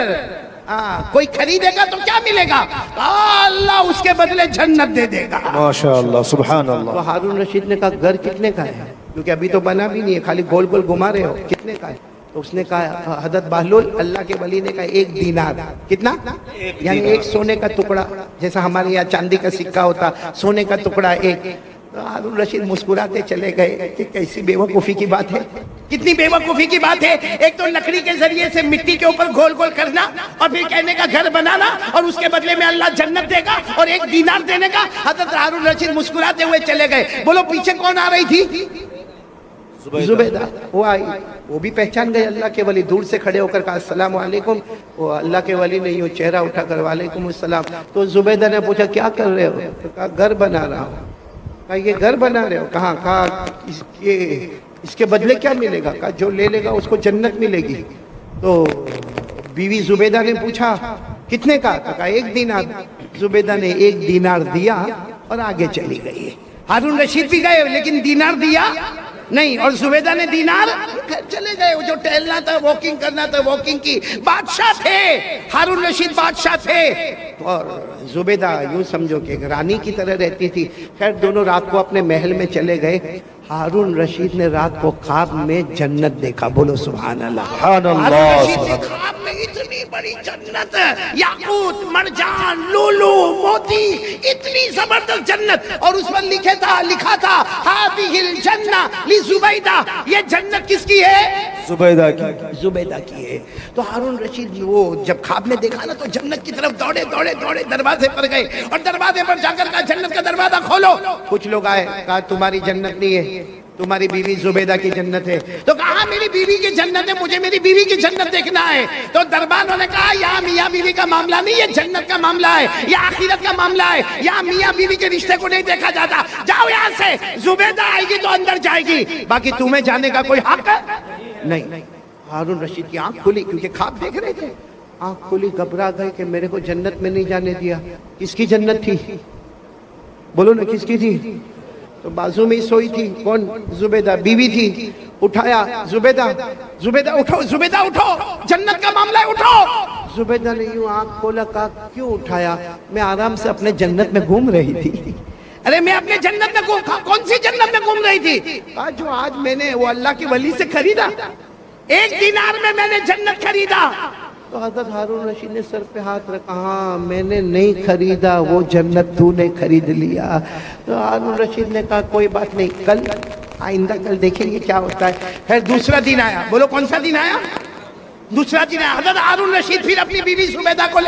کوئی خریدے گا تو کیا ملے گا؟ اللہ اس کے بدلے جنت دے دے گا. ماشاءاللہ, سبحان اللہ. تو ہارون رشید نے کہا گھر کتنے کا ہے؟ کیونکہ ابھی تو بنا بھی نہیں ہے, خالی گول گول گھما رہے ہو, کتنے کا ہے؟ تو اس نے کہا, حضرت بہلول اللہ کے ولی نے کہا 1 دینار. کتنا؟ یعنی ایک سونے کا ٹکڑا, جیسا ہمارے یہاں چاندی کا سکہ ہوتا, سونے کا ٹکڑا ایک. تو ہارون رشید مسکراتے چلے گئے کہ کیسی بیوقوفی کی بات ہے, کتنی بیوقوفی کی بات ہے. ایک تو لکڑی کے ذریعے سے مٹی کے اوپر گول گول کرنا, اور پھر کہنے کا گھر بنانا, اور اس کے بدلے میں اللہ جنت دے گا, اور 1 دینار دینے کا. حضرت ہارون رشید مسکراتے ہوئے چلے گئے. بولو پیچھے کون آ رہی تھی؟ زبیدہ. وہ آئی, وہ بھی پہچان گئے اللہ کے ولی, دور سے کھڑے ہو کر کہا السلام علیکم. وہ اللہ کے ولی نے یوں چہرہ اٹھا کر وعلیکم السلام. تو زبیدہ نے پوچھا کیا کر رہے ہو؟ تو کہا گھر بنا رہا ہوں. کہا یہ گھر بنا رہے ہو؟ کہا اس کے بدلے کیا ملے گا؟ کہا جو لے لے گا اس کو جنت ملے گی. تو بیوی زبیدہ نے پوچھا کتنے کا؟ کہا 1 دینار. زبیدہ نے 1 دینار دیا اور آگے چلی گئی. ہارون رشید بھی گئے لیکن دینار دیا نہیں, اور زبیدہ نے دینار چلے گئے. وہ جو ٹہلنا تھا, واکنگ کرنا تھا, واکنگ کی. بادشاہ تھے ہارون رشید, بادشاہ تھے. اور زبیدہ یوں سمجھو کہ ایک رانی کی طرح رہتی تھی. خیر دونوں رات کو اپنے محل میں چلے گئے. ہارون رشید نے رات کو خواب میں جنت دیکھا. بولو سبحان اللہ. سبحان اللہ. ہارون رشید نے خواب میں اتنی بڑی جنت، یاقوت، مرجان، لولو، موتی، اتنی زبردست جنت، اور اس پر لکھا تھا ہذہ الجنہ لزبیدہ، یہ جنت کس کی ہے؟ زبیدہ کی. زبیدہ کی ہے. تو ہارون رشید وہ جب خواب میں دیکھا نا تو جنت کی طرف دوڑے دروازے پر گئے، اور دروازے پر جا کر کہا جنت کا دروازہ کھولو. کچھ لوگ آئے، کہا تمہاری جنت نہیں ہے، تمہاری بیوی زبیدہ کی جنت ہے. تو کہا میری بیوی کی جنت ہے، مجھے میری بیوی کی جنت دیکھنا ہے. تو دربار نے کہا یہاں میاں بیوی کا معاملہ نہیں، یہ جنت کا معاملہ ہے، یہ آخرت کا معاملہ ہے. یہاں میاں بیوی کے رشتے کو نہیں دیکھا جاتا. جاؤ یہاں سے، زبیدہ آئے گی تو اندر جائے گی، باقی تمہیں جانے کا کوئی حق نہیں. ہارون رشید کی آنکھ کھلی، کیونکہ خواب دیکھ رہے تھے. آنکھ کھلی، گھبرا گئے کہ میرے کو جنت میں نہیں جانے دیا. کس کی جنت تھی؟ بولو نا کس کی تھی؟ تو بازو میں ہی سوئی تھی. کون؟ زبیدہ بیوی تھی. اٹھایا، زبیدہ اٹھو، زبیدہ اٹھو، جنت کا معاملہ ہے، اٹھو. زبیدہ نے یوں آنکھ کھولا، کہا کیوں اٹھایا؟ میں آرام سے اپنے جنت میں گھوم رہی تھی. ارے میں اپنے جنت میں کون سی جنت میں گھوم رہی تھی؟ جو آج میں نے وہ اللہ کے ولی سے خریدا، 1 دینار میں نے جنت خریدا. تو حضرت ہارون رشید نے سر پہ ہاتھ رکھا، ہاں میں نے نہیں خریدا، وہ جنت تو نے خرید لیا. تو ہارون رشید نے کہا کوئی بات نہیں، کل آئندہ کل دیکھیں گے کیا ہوتا ہے. پھر دوسرا دن آیا. بولو کون سا دن آیا؟ دوسرا دن آیا. حضرت ہارون رشید پھر اپنی بیوی زبیدہ کو